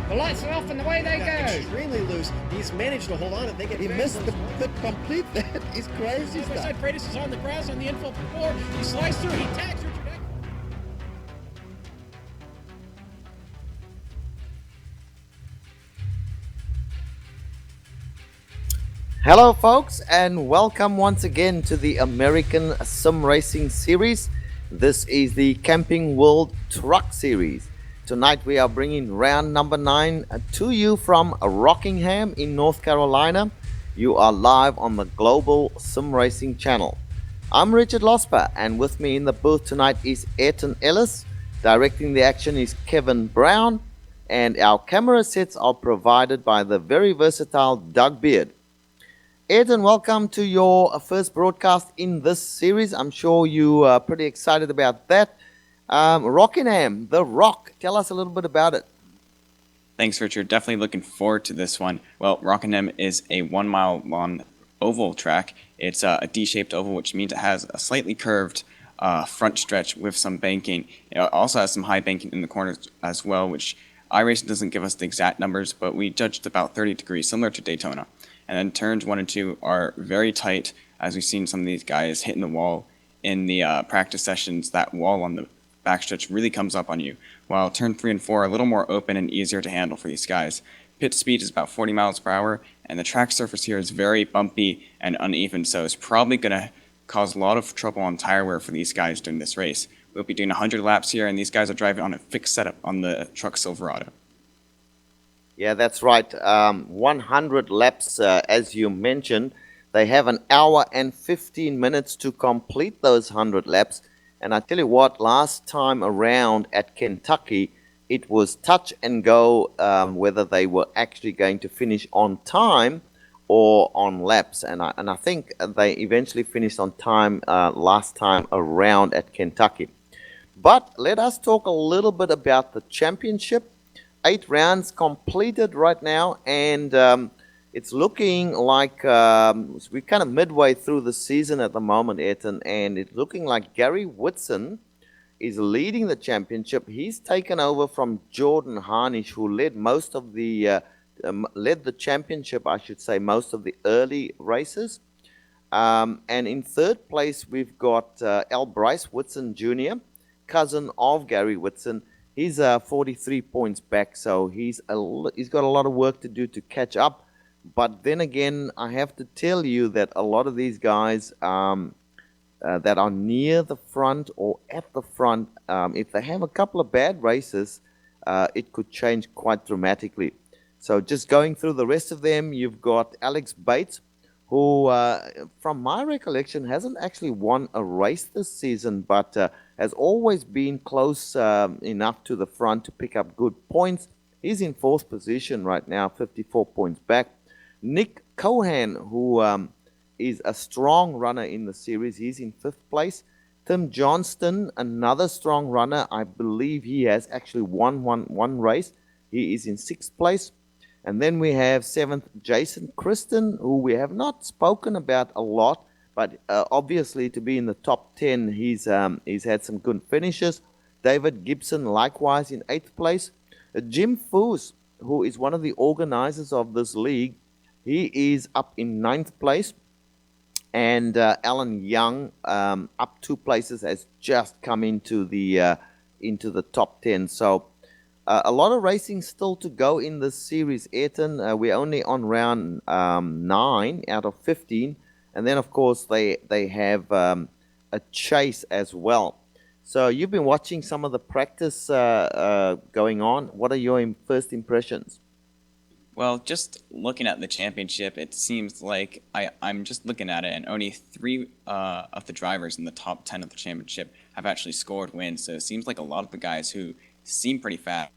The lights are off and away they go. Extremely loose. He's managed to hold on and they get He very missed close. the complete that. He's crazy As I stuff. said, Freitas is on the grass on the infield floor. He slides through, he tags Richard Eck. Hello, folks, and welcome once again to the American Sim Racing Series. This is the Camping World Truck Series. Tonight we are bringing round number 9 to you from Rockingham in North Carolina. You are live on the Global Sim Racing channel. I'm Richard Losper, and with me in the booth tonight is Ayrton Ellis. Directing the action is Kevin Brown, and our camera sets are provided by the very versatile Doug Beard. Ayrton, welcome to your first broadcast in this series. I'm sure you are pretty excited about that. Rockingham, The Rock, tell us a little bit about it. Thanks, Richard. Definitely looking forward to this one. Well, Rockingham is a 1 mile long oval track. It's a D-shaped oval, which means it has a slightly curved front stretch with some banking. It also has some high banking in the corners as well, which iRacing doesn't give us the exact numbers, but we judged about 30 degrees, similar to Daytona. And then turns 1 and 2 are very tight, as we've seen some of these guys hitting the wall in the practice sessions. That wall on the backstretch really comes up on you, while turn 3 and 4 are a little more open and easier to handle for these guys. Pit speed is about 40 miles per hour, and the track surface here is very bumpy and uneven, so it's probably going to cause a lot of trouble on tire wear for these guys during this race. We'll be doing 100 laps here, and these guys are driving on a fixed setup on the truck Silverado. Yeah, that's right. 100 laps, as you mentioned. They have an hour and 15 minutes to complete those 100 laps. And I tell you what, last time around at Kentucky, it was touch and go whether they were actually going to finish on time or on laps. And I think they eventually finished on time last time around at Kentucky. But let us talk a little bit about the championship. 8 rounds completed right now, and it's looking like we're kind of midway through the season at the moment, Ayrton, and it's looking like Gary Whitson is leading the championship. He's taken over from Jordan Harnish, who led most of the led the championship, I should say, most of the early races. And in third place, we've got L. Bryce Whitson Jr., cousin of Gary Whitson. He's 43 points back, so he's got a lot of work to do to catch up. But then again, I have to tell you that a lot of these guys that are near the front or at the front, if they have a couple of bad races, it could change quite dramatically. So just going through the rest of them, you've got Alex Bates, who, from my recollection, hasn't actually won a race this season, but has always been close enough to the front to pick up good points. He's in 4th position right now, 54 points back. Nick Cohan, who is a strong runner in the series, he's in 5th place. Tim Johnston, another strong runner. I believe he has actually won one race. He is in 6th place. And then we have 7th, Jason Kristen, who we have not spoken about a lot, but obviously to be in the top 10, he's had some good finishes. David Gibson, likewise, in 8th place. Jim Foos, who is one of the organizers of this league, he is up in 9th place. And Alan Young, up 2 places, has just come into the top 10. So a lot of racing still to go in this series, Ayrton. We're only on round 9 out of 15. And then, of course, they have a chase as well. So you've been watching some of the practice going on. What are your first impressions? Well, just looking at the championship, it seems like I'm just looking at it, and only 3 of the drivers in the top 10 of the championship have actually scored wins. So it seems like a lot of the guys who seem pretty fast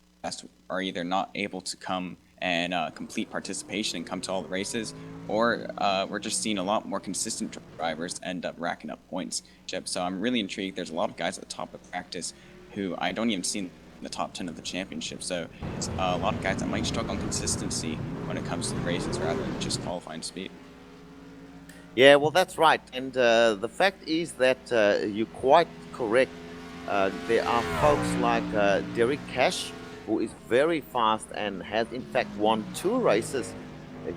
are either not able to come and complete participation and come to all the races, or we're just seeing a lot more consistent drivers end up racking up points. So I'm really intrigued. There's a lot of guys at the top of practice who I don't even see in the top 10 of the championship. So it's a lot of guys that might struggle on consistency when it comes to the races rather than just qualifying speed. Yeah, well, that's right. And the fact is that you're quite correct. There are folks like Derek Cash, who is very fast and has in fact won 2 races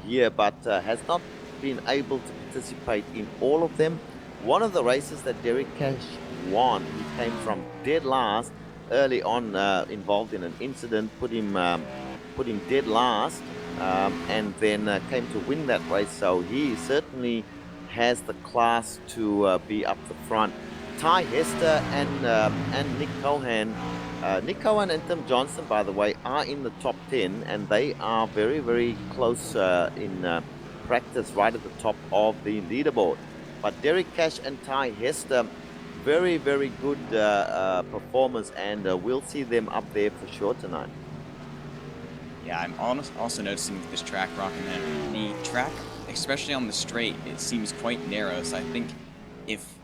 here, but has not been able to participate in all of them. One of the races that Derek Cash won, he came from dead last early on, involved in an incident, put him dead last, and then came to win that race. So he certainly has the class to be up the front. Ty Hester and Nick Cohen. Nick Cohen and Tim Johnston, by the way, are in the top 10, and they are very, very close in practice, right at the top of the leaderboard. But Derek Cash and Ty Hester, very, very good performers, and we'll see them up there for sure tonight. Yeah, I'm also noticing this track, Rockingham. The track, especially on the straight, it seems quite narrow. So I think if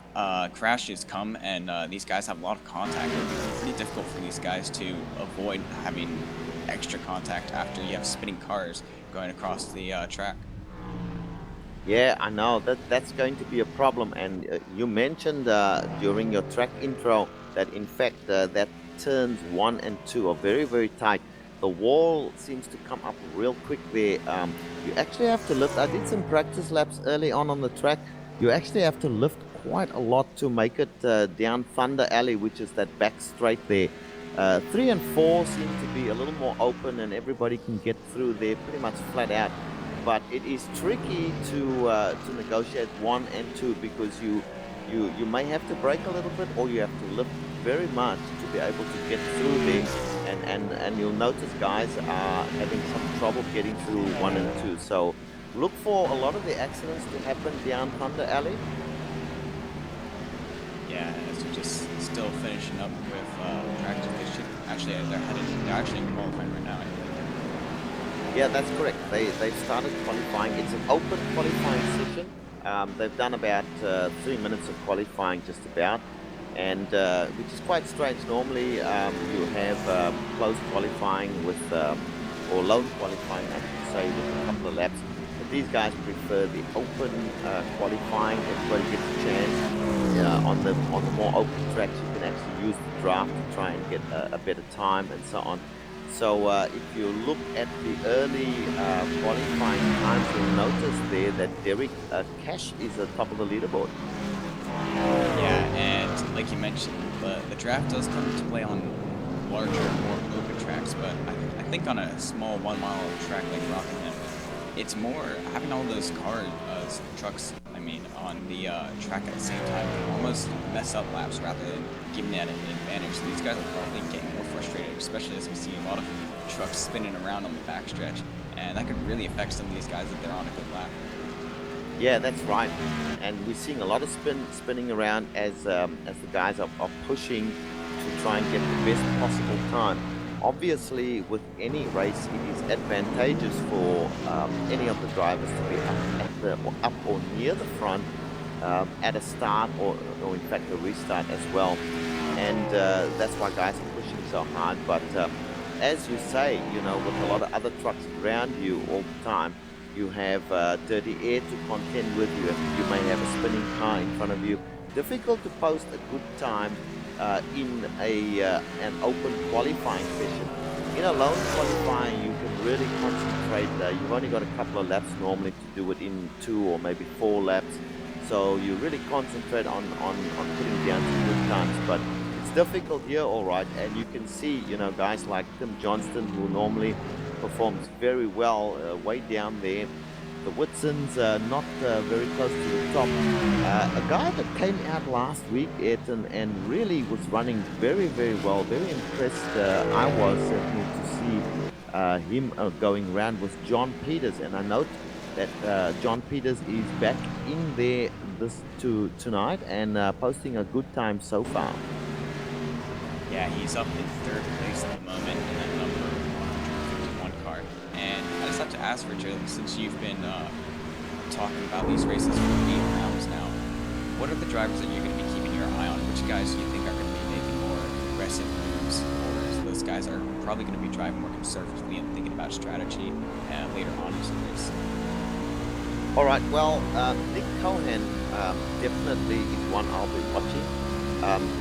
crashes come and these guys have a lot of contact, it would be pretty difficult for these guys to avoid having extra contact after you have spinning cars going across the track. Yeah, I know that's going to be a problem. And you mentioned during your track intro that in fact that turns 1 and 2 are very, very tight. The wall seems to come up real quick there. You actually have to lift. I did some practice laps early on the track. You actually have to lift quite a lot to make it down Thunder Alley, which is that back straight there. 3 and 4 seem to be a little more open, and everybody can get through there pretty much flat out. But it is tricky to negotiate 1 and 2 because you may have to brake a little bit, or you have to lift very much to be able to get through there. And you'll notice guys are having some trouble getting through 1 and 2. So look for a lot of the accidents to happen down Thunder Alley. Yeah, as we're just still finishing up with practice. They're actually in qualifying right now. Yeah, that's correct. They've started qualifying. It's an open qualifying session. They've done about 3 minutes of qualifying just about, and which is quite strange. Normally you have closed qualifying with, or lone qualifying I should say, with a couple of laps. But these guys prefer the open qualifying. Everybody gets a chance. On the more open tracks, you can actually use the draft to try and get a better time and so on. So if you look at the early qualifying times, you'll notice there that Derek Cash is at the top of the leaderboard. Yeah, and like you mentioned, the draft does come into play on larger, more open tracks, but I think on a small 1 mile track like Rockingham, it's more having all those trucks, on the track at the same time can almost mess up laps rather than giving that an advantage. So these guys are probably getting more frustrated, especially as we see a lot of trucks spinning around on the backstretch, and that could really affect some of these guys if they're on a good lap. Yeah, that's right. And we're seeing a lot of spinning around as the guys are pushing to try and get the best possible time. Obviously, with any race, it is advantageous for any of the drivers to be up or near the front at a start or in fact a restart as well. And that's why guys are pushing so hard. But as you say, with a lot of other trucks around you all the time, you have dirty air to contend with. You may have a spinning car in front of you. Difficult to post a good time in an open qualifying session. In a lone qualifying, you can really concentrate. You've only got a couple of laps normally to do it in 2 or maybe 4 laps. So you really concentrate on putting down some good times. But it's difficult here, all right. And you can see, guys like Tim Johnston, who normally performs very well way down there. The Whitsons not very close to the top. A guy that came out last week, Ayrton, and really was running very, very well. Very impressed I was certainly to see him going around was John Peters. And I note that John Peters is back in there tonight and posting a good time so far. Yeah, he's up in 3rd place at the moment in that number 151 car. And I just have to ask, Richard, since you've been talking about these races for 8 rounds now, what are the drivers that you're going to be keeping your eye on? Which guys do you think are going to be making more aggressive moves? Or those guys are probably going to be driving more conservatively and thinking about strategy later on in the race? All right, well, Nick Cohen definitely is one I'll be watching.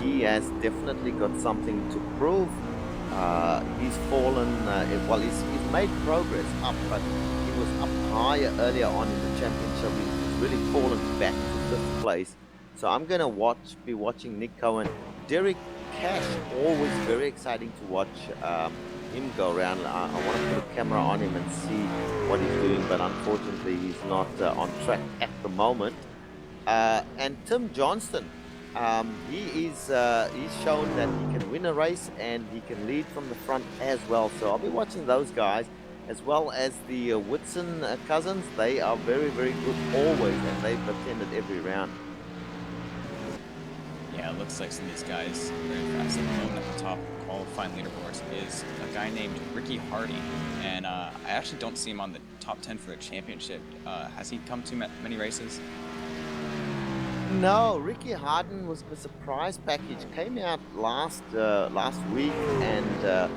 He has definitely got something to prove. He's fallen, well, he's made progress up, but he was up higher earlier on in the championship. He's really fallen back to 5th place. So I'm going to be watching Nick Cohen. Derek Cash, always very exciting to watch him go around. I want to put a camera on him and see what he's doing, but unfortunately he's not on track at the moment. And Tim Johnston, he's shown that he can win a race and he can lead from the front as well. So I'll be watching those guys, as well as the Whitson cousins. They are very, very good always, and they've attended every round. Yeah, it looks like some of these guys are very fast. At the moment at the top qualifying leaderboards is a guy named Ricky Hardy, and I actually don't see him on the top 10 for the championship. Has he come to many races? No, Ricky Harden was a surprise package. Came out last week and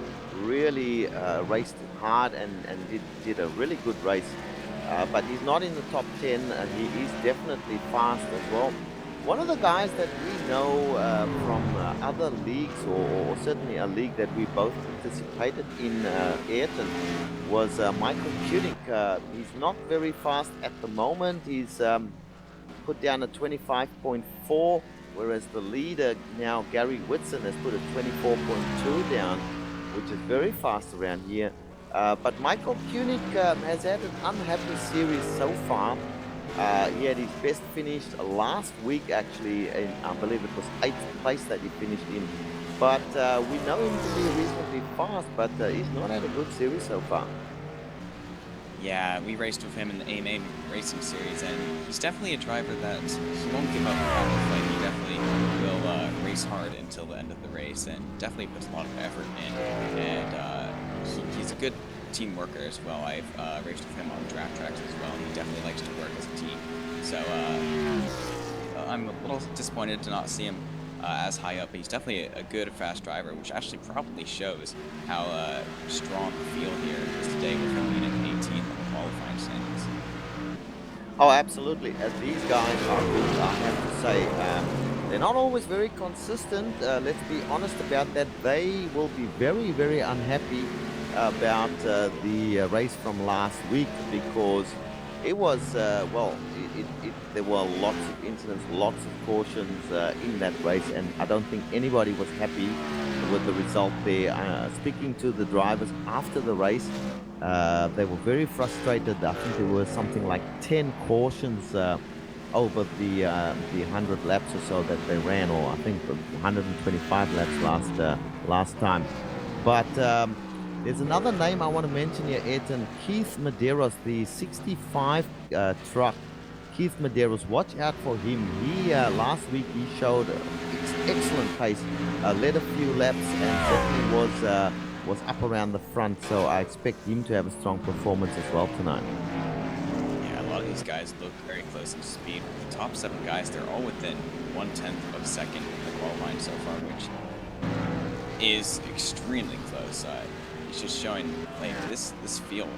really raced hard and did a really good race. But he's not in the top 10. He is definitely fast as well. One of the guys that we know from other leagues, or certainly a league that we both participated in, Ayrton, was Michael Kunik. He's not very fast at the moment. He's put down a 25.4, whereas the leader now, Gary Whitson, has put a 24.2 down, which is very fast around here. But Michael Kunik has had an unhappy series so far. He had his best finish last week, actually, in, I believe it was 8th place that he finished in. But we know him to be reasonably fast, but he's not had a good series so far. Yeah, we raced with him in the AMA Racing Series, and he's definitely a driver that he won't give up on the fight. He definitely will race hard until the end of the race, and definitely puts a lot of effort in. And he's a good team worker as well. I've raced with him on draft tracks as well, and he definitely likes to work as a team. So I'm a little disappointed to not see him as high up, but he's definitely a good, fast driver, which actually probably shows how strong the field here is today with him being in 18th on the qualifying standings. Oh, absolutely. These guys are good, I have to say. They're not always very consistent. Let's be honest about that. They will be very, very unhappy about the race from last week, because it was, there were lots of incidents, lots of cautions in that race, and I don't think anybody was happy with the result there. Speaking to the drivers after the race, they were very frustrated. I think there were something like 10 cautions over the 100 laps or so that they ran, or I think 125 laps last time. But there's another name I want to mention here, Ayrton. Keith Medeiros, the 65 truck. Keith Medeiros, watch out for him. He last week he showed excellent pace, led a few laps, and certainly was up around the front. So I expect him to have a strong performance as well tonight. Yeah, a lot of these guys look very close in speed. The top 7 guys, they're all within 1/10 of a second in the qualifying so far, which is extremely close. It's just showing like this field.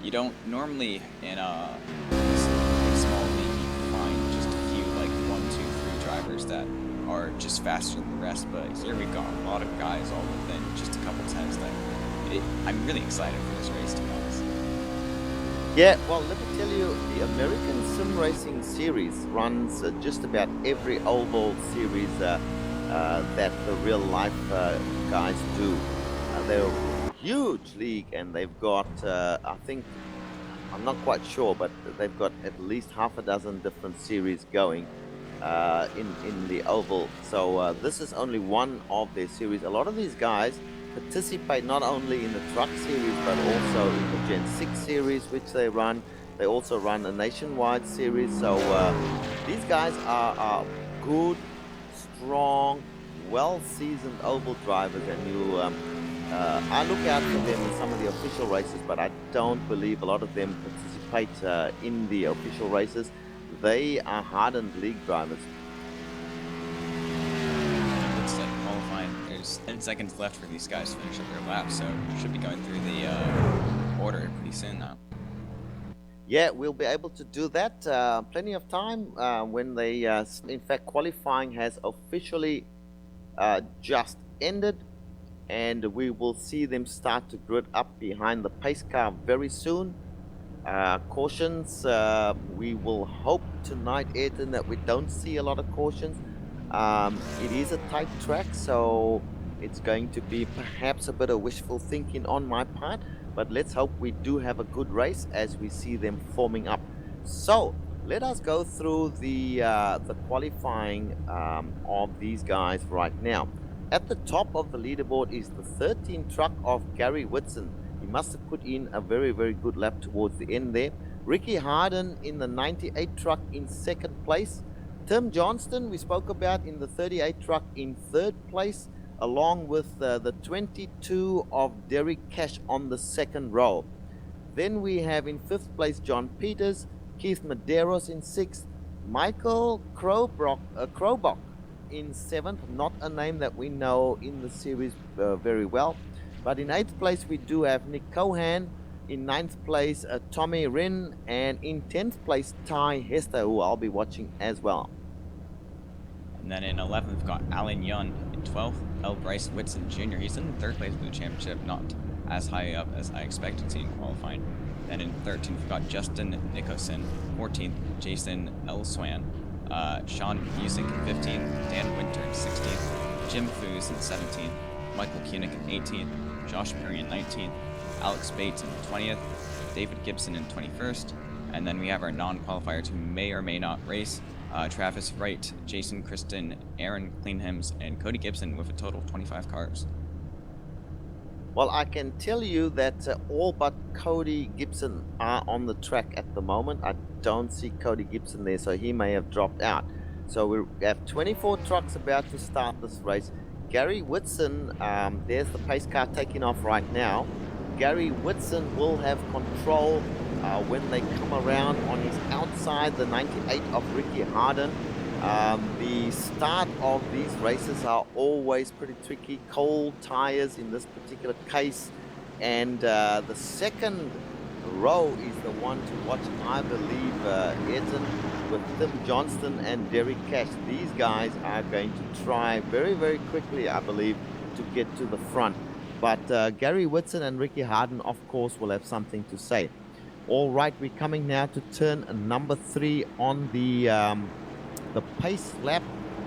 You don't normally in a small league you find just a few like 1, 2, 3 drivers that are just faster than the rest. But here we got a lot of guys all within just a couple tenths. I'm really excited for this race, to be honest. Yeah, well, let me tell you, the American Sim Racing Series runs just about every oval series that the real life guys do. They're a huge league, and they've got, I think, I'm not quite sure, but they've got at least half a dozen different series going in the oval. So this is only one of their series. A lot of these guys participate not only in the truck series, but also in the Gen 6 series, which they run. They also run a nationwide series. So these guys are good, strong, well-seasoned oval drivers, and I look out for them in some of the official races, but I don't believe a lot of them participate in the official races. They are hardened league drivers. Looks like qualifying. There's 10 seconds left for these guys to finish up their lap, so we should be going through the order pretty soon now. Yeah, we'll be able to do that. Plenty of time when they, in fact, qualifying has officially just ended. and we will see them start to grid up behind the pace car very soon. Cautions, we will hope tonight, Ayrton, that we don't see a lot of cautions. It is a tight track, so it's going to be perhaps a bit of wishful thinking on my part, but let's hope we do have a good race as we see them forming up. So let us go through the qualifying of these guys right now. At the top of the leaderboard is the 13 truck of Gary Whitson. He must have put in a very, very good lap towards the end there. Ricky Harden in the 98 truck in second place. Tim Johnston, we spoke about in the 38 truck in third place, along with the 22 of Derek Cash on the second row. Then we have in fifth place John Peters, Keith Medeiros in sixth, Michael Krobach in seventh, not a name that we know in the series very well. But in eighth place, we do have Nick Cohan. In ninth place, Tommy Wren. And in 10th place, Ty Hester, who I'll be watching as well. And then in 11th, we've got Alan Young. In 12th, L. Bryce Whitson Jr. He's in third place for the championship, not as high up as I expected to see in qualifying. Then in 13th, we've got Justin Nicholson. 14th, Jason Elswan. Sean Music in 15th, Dan Winter in 16th, Jim Foos in 17th, Michael Koenig in 18th, Josh Perry in 19th, Alex Bates in 20th, David Gibson in 21st, and then we have our non-qualifiers who may or may not race, Travis Wright, Jason Kristen, Aaron Cleanhams, and Cody Gibson with a total of 25 cars. Well, I can tell you that all but Cody Gibson are on the track at the moment. I don't see Cody Gibson there, so he may have dropped out. So we have 24 trucks about to start this race. Gary Whitson, there's the pace car taking off right now. Gary Whitson will have control when they come around on his outside, the 98 of Ricky Harden. The start of these races are always pretty tricky, cold tires in this particular case, and the second row is the one to watch, I believe, Ayrton, with Tim Johnston and Derek Cash. These guys are going to try very, very quickly, I believe, to get to the front. But Gary Whitson and Ricky Harden, of course, will have something to say. All right, we're coming now to turn number 3 on the pace lap.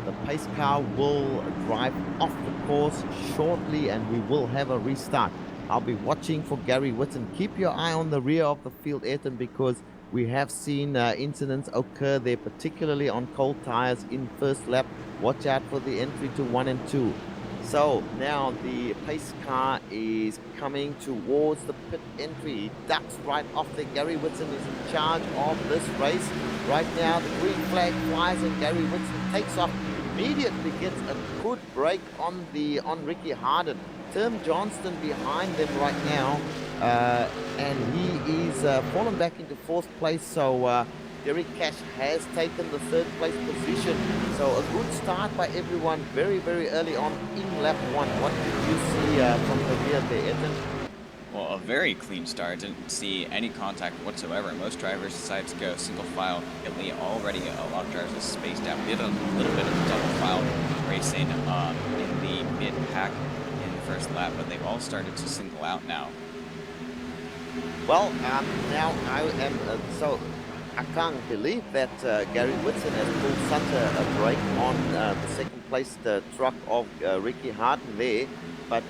The pace car will drive off the course shortly and we will have a restart. I'll be watching for Gary Whitson. Keep your eye on the rear of the field, Ayrton, because we have seen incidents occur there, particularly on cold tires in first lap. Watch out for the entry to 1 and 2. So now the pace car is coming towards the pit entry. He ducks right off there. Gary Whitson is in charge of this race. Right now the green flag flies and Gary Whitson takes off. Immediately gets a good break on Ricky Harden. Tim Johnston behind them right now. And he is fallen back into 4th place. So Derek Cash has taken the 3rd place position. So a good start by everyone very, very early on in lap 1. What did you see from the rear there, Ayrton? Well, a very clean start. Didn't see any contact whatsoever. Most drivers decided to go single file. Already a lot of drivers are spaced out. We had a little bit of double file racing in the mid pack in the first lap, but they've all started to single out now. Well, now I am so I can't believe that Gary Whitson has pulled such a break on the 2nd place truck of Ricky Harden there. But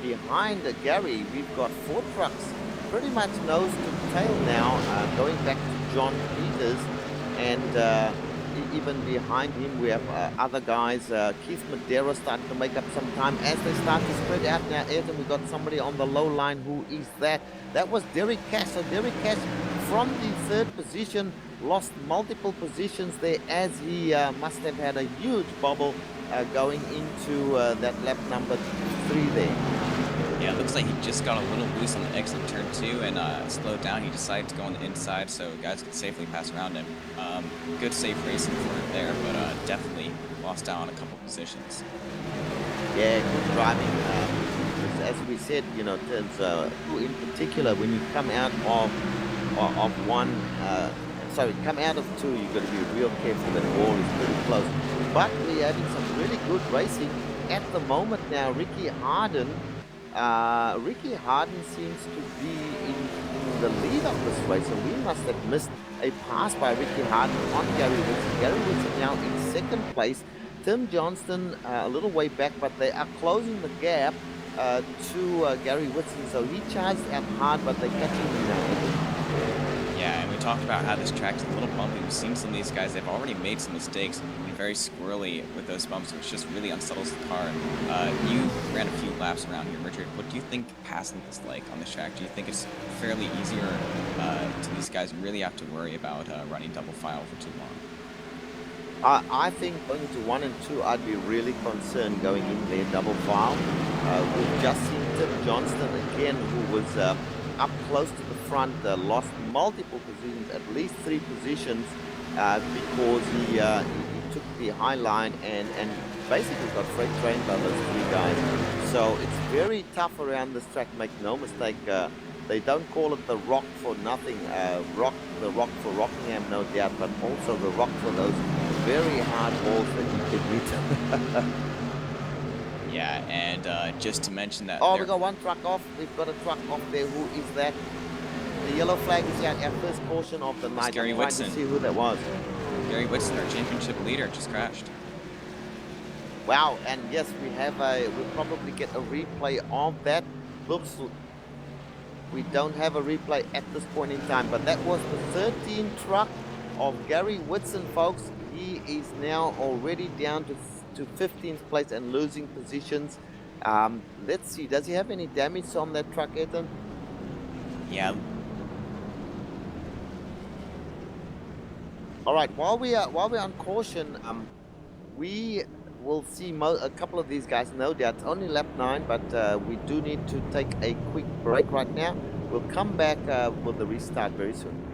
behind Gary, we've got 4 trucks pretty much nose to tail now, going back to John Peters. And even behind him, we have other guys. Keith Medeiros starting to make up some time as they start to spread out now. Ayrton, we got somebody on the low line. Who is that? That was Derek Cash. So Derek Cash from the 3rd position lost multiple positions there as he must have had a huge bobble going into that lap number 3 there. Yeah, it looks like he just got a little loose on the exit turn 2 and slowed down. He decided to go on the inside so guys could safely pass around him. Good safe racing for him there, but definitely lost out on a couple positions. Yeah, good driving. As we said, you know, in particular, when you come out of come out of 2, you've got to be real careful. That wall is pretty close. But we're having some really good racing at the moment now, Ricky Harden seems to be in the lead of this race, so we must have missed a pass by Ricky Harden on Gary Whitson. Gary Whitson now in second place. Tim Johnston a little way back, but they are closing the gap to Gary Whitson, so he charged out hard, but they're catching him now. Yeah, and we talked about how this track's a little bumpy. We've seen some of these guys, they've already made some mistakes, being very squirrely with those bumps, which just really unsettles the car. You ran a few laps around here, Richard. What do you think passing is like on this track? Do you think it's fairly easier? Do these guys really have to worry about running double file for too long? I think going to 1 and 2, I'd be really concerned going in there double file. We've just seen Tim Johnston again, who was up close to the front, lost multiple positions, at least 3 positions, because he took the high line and basically got freight trained by those 3 guys. So it's very tough around this track, make no mistake. They don't call it the rock for nothing. The rock for Rockingham, no doubt, but also the rock for those very hard balls that you can hit. Yeah, and just to mention that... Oh, we got one truck off. We've got a truck off there. Who is that? The yellow flag is out. Our first caution of the night. Gary I'm trying Whitson. to see who that was. Gary Whitson, our championship leader, just crashed. Wow, and yes, we'll probably get a replay of that. Looks, we don't have a replay at this point in time, but that was the 13th truck of Gary Whitson, folks. He is now already down to 15th place and losing positions. Let's see, does he have any damage on that truck, Ethan? Yeah. All right, while we're on caution, we will see a couple of these guys, no doubt. It's only lap 9, but we do need to take a quick break right now. We'll come back with the restart very soon.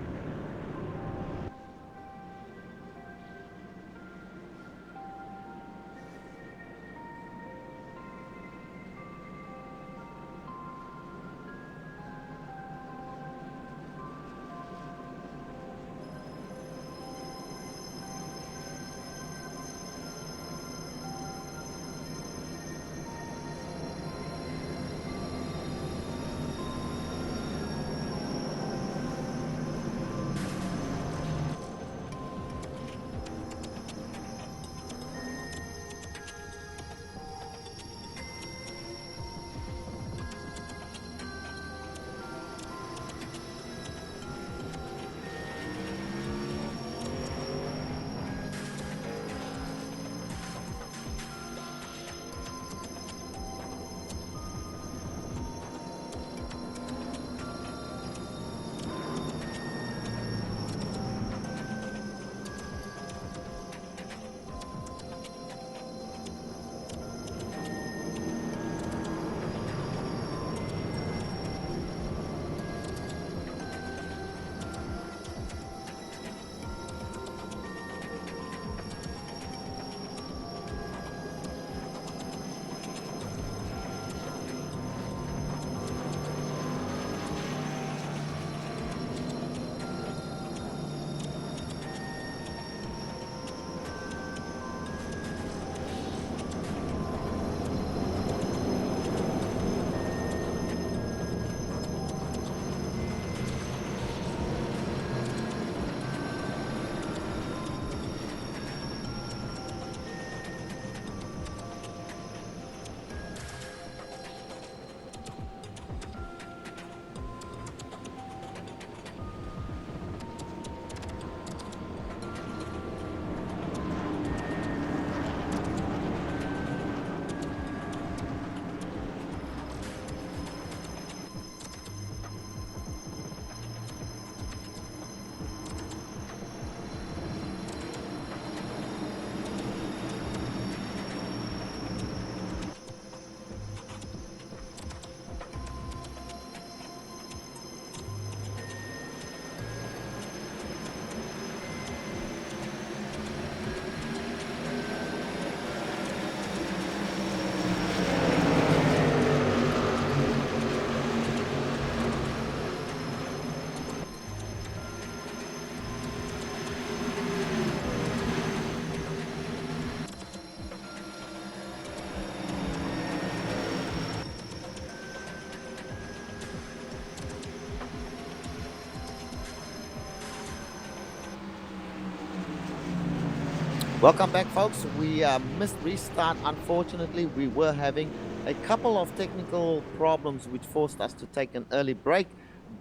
Welcome back, folks. We missed restart. Unfortunately, we were having a couple of technical problems which forced us to take an early break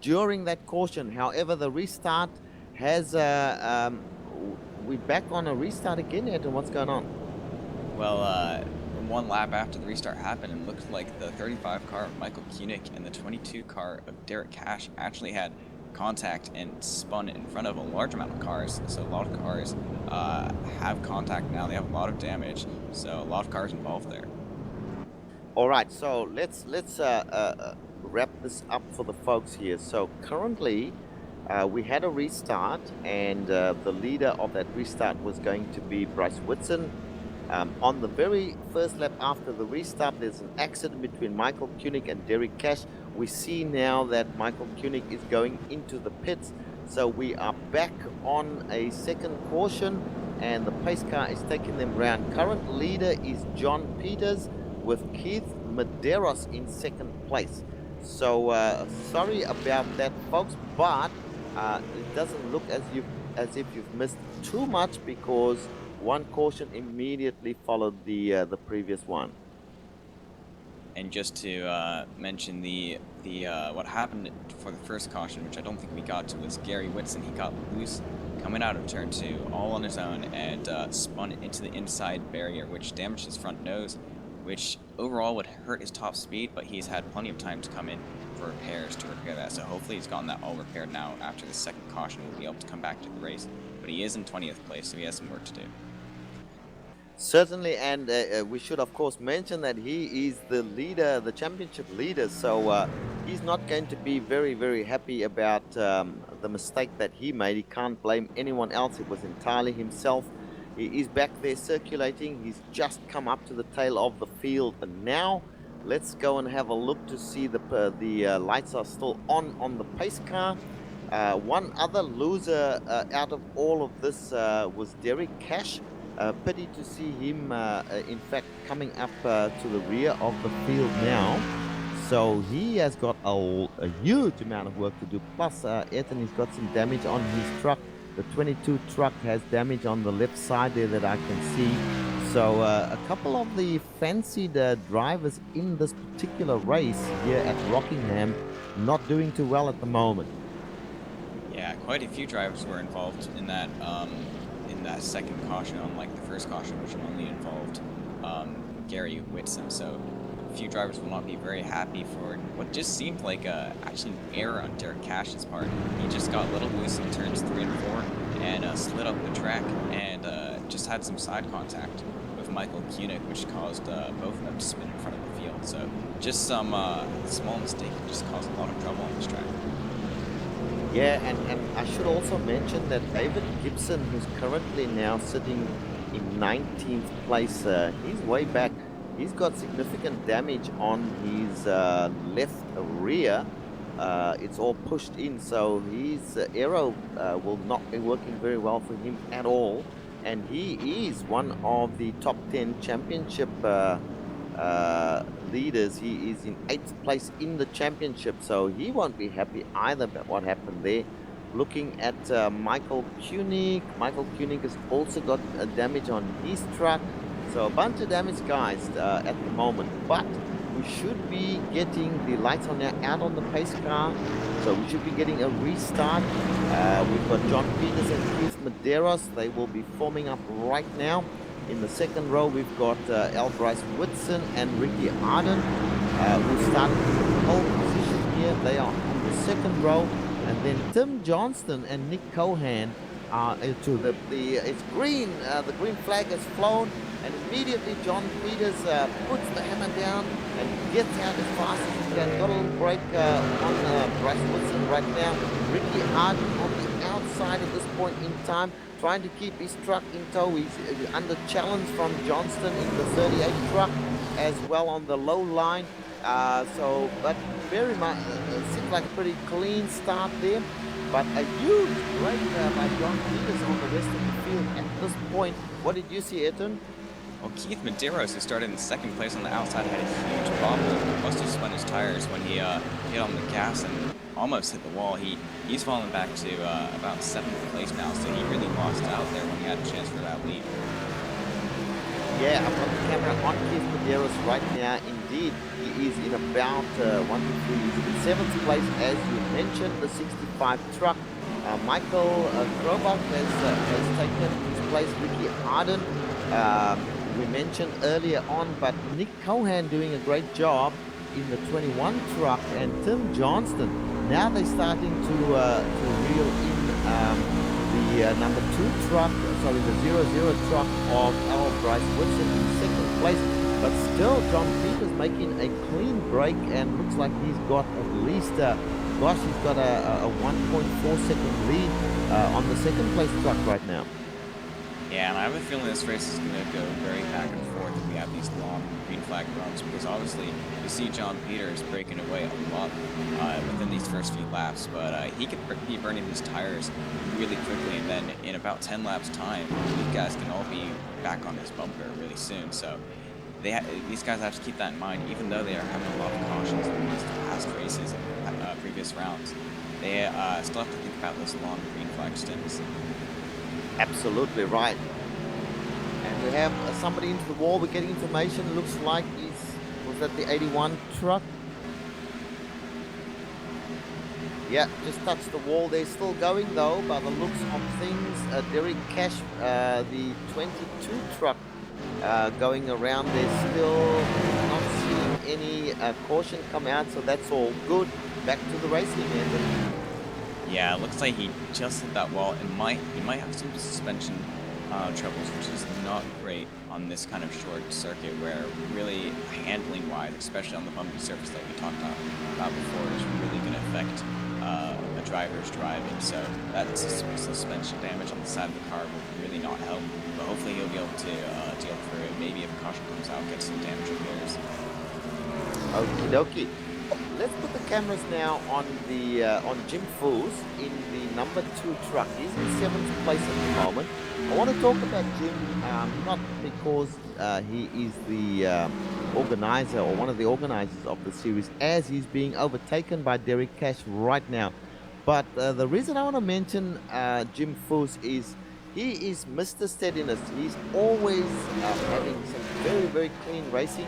during that caution. However, the restart has we're back on a restart again, Ed, and what's going on? Well, one lap after the restart happened, it looked like the 35 car of Michael Koenig and the 22 car of Derek Cash actually had contact and spun in front of a large amount of cars. So a lot of cars have contact now. They have a lot of damage. So a lot of cars involved there. All right, so let's wrap this up for the folks here. So currently, we had a restart, and the leader of that restart was going to be Bryce Whitson. On the very first lap after the restart, there's an accident between Michael Koenig and Derek Cash. We see now that Michael Koenig is going into the pits, so we are back on a second caution, and the pace car is taking them round. Current leader is John Peters with Keith Medeiros in second place. So sorry about that, folks, but it doesn't look as if you've missed too much, because one caution immediately followed the previous one. And just to mention the what happened for the first caution, which I don't think we got to, was Gary Whitson. He got loose coming out of turn 2 all on his own and spun into the inside barrier, which damaged his front nose, which overall would hurt his top speed, but he's had plenty of time to come in for repairs to repair that. So hopefully he's gotten that all repaired now. After the second caution, we'll be able to come back to the race. But he is in 20th place, so he has some work to do. Certainly, and we should of course mention that he is the leader, the championship leader, so he's not going to be very happy about the mistake that he made. He can't blame anyone else. It was entirely himself. He is back there circulating. He's just come up to the tail of the field, and now let's go and have a look to see the lights are still on the pace car. One other loser out of all of this was Derek Cash. Pity to see him, in fact, coming up to the rear of the field now. So he has got a huge amount of work to do. Plus, Ayrton, he's got some damage on his truck. The 22 truck has damage on the left side there that I can see. So a couple of the fancied drivers in this particular race here at Rockingham not doing too well at the moment. Yeah, quite a few drivers were involved in that second caution, unlike the first caution, which only involved Gary Whitson. So a few drivers will not be very happy for what just seemed like actually an error on Derek Cash's part. He just got a little loose in turns 3 and 4 and slid up the track and just had some side contact with Michael Koenig, which caused both of them to spin in front of the field. So just some small mistake just caused a lot of trouble on this track. Yeah, and I should also mention that David Gibson, who's currently now sitting in 19th place, he's way back. He's got significant damage on his left rear. It's all pushed in, so his aero will not be working very well for him at all. And he is one of the top 10 championship leaders. He is in 8th place in the championship, so he won't be happy either about what happened there. Looking at Michael Koenig has also got damage on his truck, so a bunch of damage, guys, at the moment. But we should be getting the lights on now out on the pace car, so we should be getting a restart. We've got John Peters and Keith Medeiros. They will be forming up right now. In the second row, we've got Bryce Whitson and Ricky Arden, who started in the pole position here. They are on the second row. And then Tim Johnston and Nick Cohan are into it's green. The green flag has flown, and immediately John Peters puts the hammer down and gets out as fast as he can. Got a little break on Bryce Whitson right now. Ricky Arden on the outside at this point in time, trying to keep his truck in tow. He's under challenge from Johnston in the 38 truck as well on the low line. But very much, it seems like a pretty clean start there. But a huge break by John Peters on the rest of the field at this point. What did you see, Ayrton? Well, Keith Medeiros, who started in second place on the outside, had a huge bobble. Must have spun his tires when he hit on the gas and almost hit the wall. He's fallen back to about 7th place now, so he really lost out there when he had a chance for that lead. Yeah, I've got the camera on Keith Medeiros right now. Indeed, he is in about 1, 2, 3, he's in 7th place, as you mentioned, the 65 truck. Michael Krobach has taken his place. Ricky Arden, we mentioned earlier on, but Nick Cohan doing a great job in the 21 truck, and Tim Johnston. Now they're starting to reel in the number 2 truck, sorry, the 00 truck of Al Bryce Woodson in 2nd place. But still, John Peters making a clean break, and looks like he's got at least, he's got a 1.4 second lead on the 2nd place truck right now. Yeah, and I have a feeling this race is going to go very back and forth if we have these long green flag runs, because obviously you see John Peters breaking away a lot within these first few laps, but he could be burning his tires really quickly, and then in about 10 laps time, these guys can all be back on this bumper really soon. So these guys have to keep that in mind, even though they are having a lot of cautions in these past races and previous rounds. They still have to think about those long green flag stints. Absolutely right. And we have somebody into the wall. We're getting information. Looks like was that the 81 truck? Yeah, just touched the wall. They're still going though, by the looks of things. Derek Cash, the 22 truck, going around. They're still not seeing any caution come out, so that's all good. Back to the racing, Anthony. Yeah, it looks like he just hit that wall. He might have some suspension troubles, which is not great on this kind of short circuit, where really handling-wise, especially on the bumpy surface that we talked about before, is really going to affect a driver's driving. So that suspension damage on the side of the car will really not help. But hopefully he'll be able to deal through it. Maybe if a caution comes out, get some damage repairs. Okie dokie. Let's put the cameras now on Jim Foos in the number 2 truck. He's in 7th place at the moment. I want to talk about Jim, not because he is the organizer or one of the organizers of the series, as he's being overtaken by Derek Cash right now. But the reason I want to mention Jim Foos is he is Mr. Steadiness. He's always having some very, very clean racing,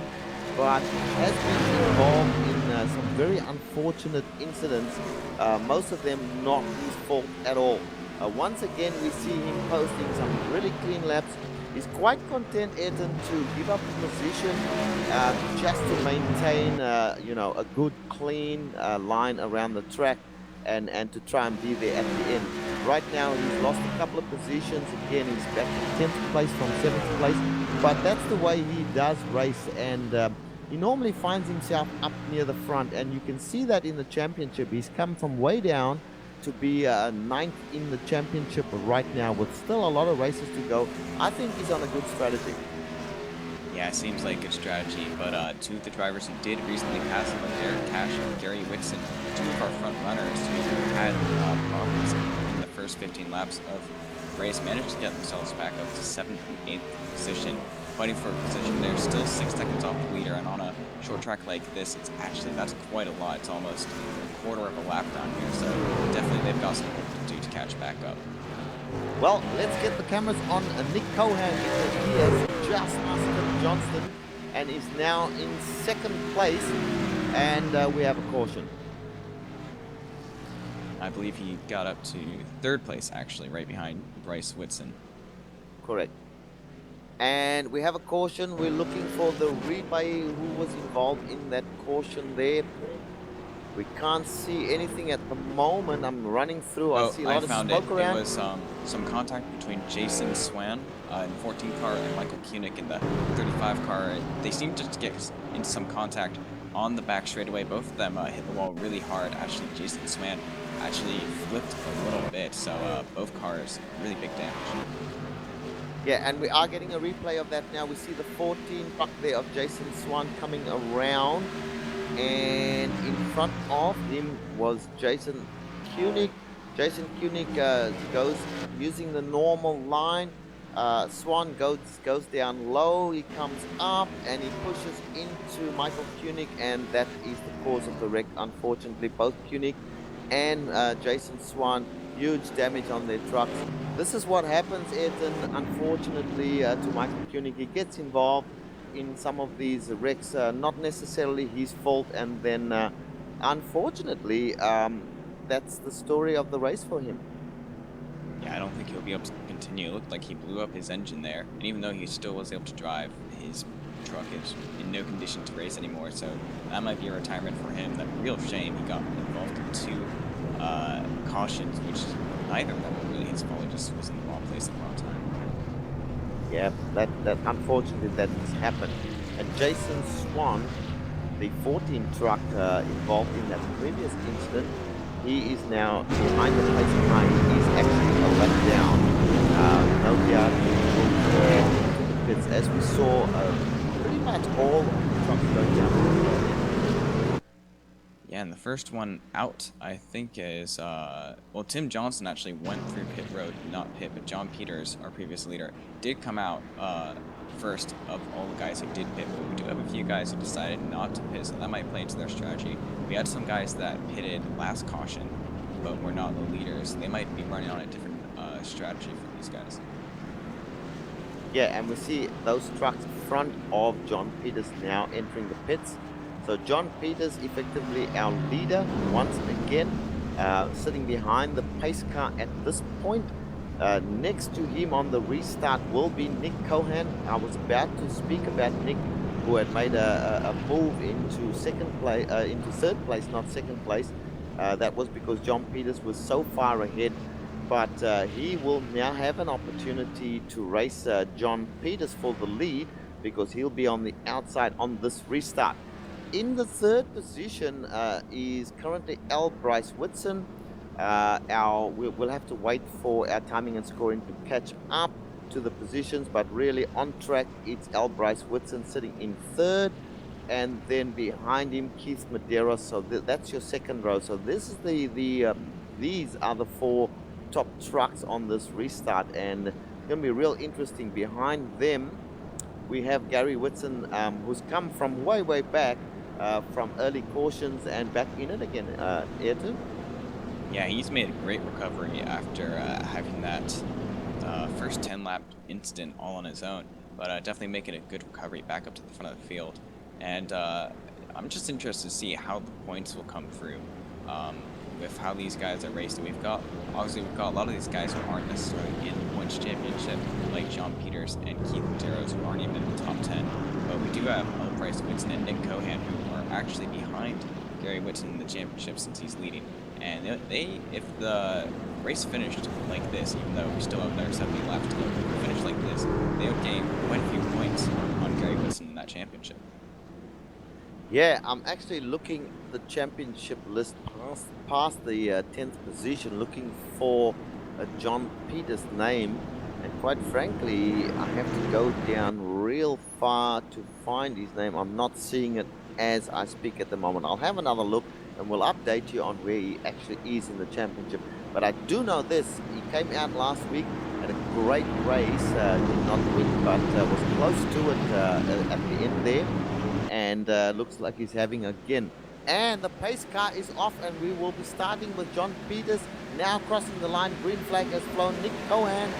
but has been involved in some very unfortunate incidents, most of them not his fault at all. Once again, we see him posting some really clean laps. He's quite content, Ayrton, to give up the position just to maintain, a good, clean line around the track and to try and be there at the end. Right now, he's lost a couple of positions. Again, he's back to 10th place from 7th place. But that's the way he does race, and he normally finds himself up near the front, and you can see that in the championship. He's come from way down to be 9th in the championship right now, with still a lot of races to go. I think he's on a good strategy. Yeah, it seems like good strategy, but two of the drivers who did recently pass him, Derek Cash and Gary Whitson, two of our front runners who had problems in the first 15 laps of the race, managed to get themselves back up to 7th and 8th position, fighting for a position. They're still 6 seconds off the leader, and on a short track like this, that's quite a lot. It's almost a quarter of a lap down here, so definitely they've got some work to do to catch back up. Well, let's get the cameras on Nick Cohan, because he has just passed Tim Johnston and is now in 2nd place, and we have a caution. I believe he got up to 3rd place, actually, right behind Bryce Whitson. Correct. And we have a caution. We're looking for the replay who was involved in that caution there. We can't see anything at the moment. I'm running through. I see a lot of smoke around. It was some contact between Jason Swan in the 14 car and Michael Koenig in the 35 car. They seemed to get into some contact on the back straightaway. Both of them hit the wall really hard. Actually, Jason Swan actually flipped a little bit, so both cars really big damage. Yeah, and we are getting a replay of that now. We see the 14 truck there of Jason Swan coming around, and in front of him was Jason Koenig. Jason Koenig goes using the normal line. Swan goes down low. He comes up and he pushes into Michael Koenig, and that is the cause of the wreck. Unfortunately, both Koenig and Jason Swan huge damage on their trucks. This is what happens, Ayrton, unfortunately, to Michael Koenig. He gets involved in some of these wrecks, not necessarily his fault, and then unfortunately, that's the story of the race for him. Yeah, I don't think he'll be able to continue. It looked like he blew up his engine there, and even though he still was able to drive, his truck is in no condition to race anymore, so that might be a retirement for him. That real shame. He got involved in two cautions, which neither of them were really his fault. He just was in the wrong place at the wrong time. Yeah, that unfortunately that has happened. And Jason Swan, the 14 truck involved in that previous incident, he is now behind the pace car. He's actually a lap down. No doubt he will into the pits, as we saw pretty much all of the trucks going down. Yeah, and the first one out, I think, is, well, Tim Johnson actually went through pit road, not pit, but John Peters, our previous leader, did come out first of all the guys who did pit, but we do have a few guys who decided not to pit, so that might play into their strategy. We had some guys that pitted last caution, but were not the leaders. They might be running on a different strategy for these guys. Yeah, and we see those trucks in front of John Peters now entering the pits. So John Peters, effectively our leader, once again, sitting behind the pace car at this point. Next to him on the restart will be Nick Cohan. I was about to speak about Nick, who had made a move into third place, not second place. That was because John Peters was so far ahead. But he will now have an opportunity to race John Peters for the lead, because he'll be on the outside on this restart. In the third position is currently L. Bryce Whitson. We'll have to wait for our timing and scoring to catch up to the positions, but really on track it's L. Bryce Whitson sitting in third, and then behind him Keith Medeiros. So that's your second row. So this is these are the four top trucks on this restart, and it's gonna be real interesting. Behind them we have Gary Whitson, who's come from way back from early cautions and back in it again. Ayrton? Yeah, he's made a great recovery after having that first 10-lap incident all on his own, but definitely making a good recovery back up to the front of the field. And I'm just interested to see how the points will come through with how these guys are racing. Obviously we've got a lot of these guys who aren't necessarily in the points championship, like John Peters and Keith Medeiros, who aren't even in the top 10. But we do have L. Bryce Whitson and Nick Cohan, who are actually behind Gary Whitson in the championship since he's leading. And if the race finished like this, even though we still have another 70 laps to go, if we finish like this, they would gain quite a few points on Gary Whitson in that championship. Yeah, I'm actually looking the championship list past the 10th position, looking for John Peters' name, and quite frankly, I have to go down real far to find his name. I'm not seeing it as I speak at the moment. I'll have another look and we'll update you on where he actually is in the championship. But I do know this: he came out last week, had a great race, did not win, but was close to it at the end there, and looks like he's having again. And the pace car is off, and we will be starting with John Peters now crossing the line. Green flag has flown. Nick Cohan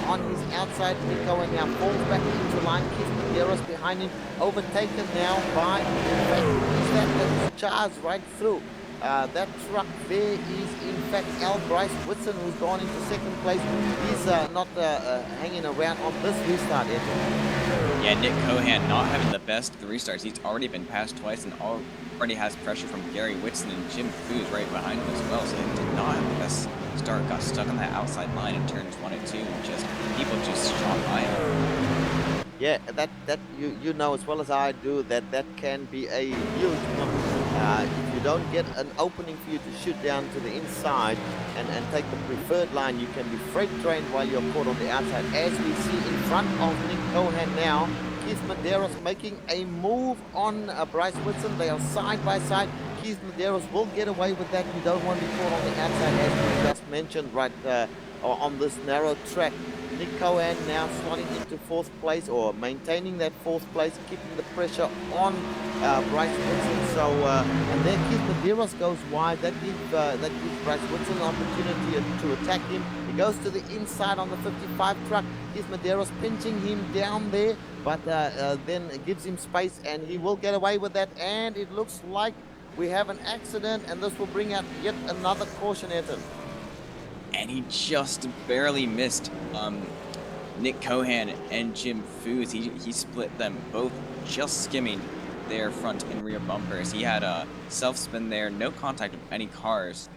on his outside. Nick Cohan now falls back into line. Keith Medeiros behind him, overtaken now by, that charge right through. That truck there is in fact L. Bryce Whitson, who's gone into second place. He's not hanging around on this restart yet. Yeah, Nick Cohan not having the best of the restarts. He's already been passed twice and already has pressure from Gary Whitson, and Jim Foos right behind him as well, so he did not have the best start. Got stuck on that outside line in turns 1 and 2, and people just shot by him. Yeah, that you know as well as I do that can be a huge number. If you don't get an opening for you to shoot down to the inside and take the preferred line, you can be freight trained while you're caught on the outside. As we see in front of Nick Cohan now, Keith Medeiros making a move on Bryce Whitson. They are side by side. Keith Medeiros will get away with that. You don't want to be caught on the outside, as we just mentioned, right on this narrow track. Nick Cohen now slotting into fourth place, or maintaining that fourth place, keeping the pressure on Bryce Whitson. So, and there Keith Medeiros goes wide. That gives Bryce Whitson an opportunity to attack him. He goes to the inside on the 55 truck. Keith Medeiros pinching him down there, but then gives him space, and he will get away with that. And it looks like we have an accident, and this will bring out yet another caution, Ayrton. And he just barely missed Nick Cohan and Jim Foos. He split them both, just skimming their front and rear bumpers. He had a self-spin there, no contact with any cars,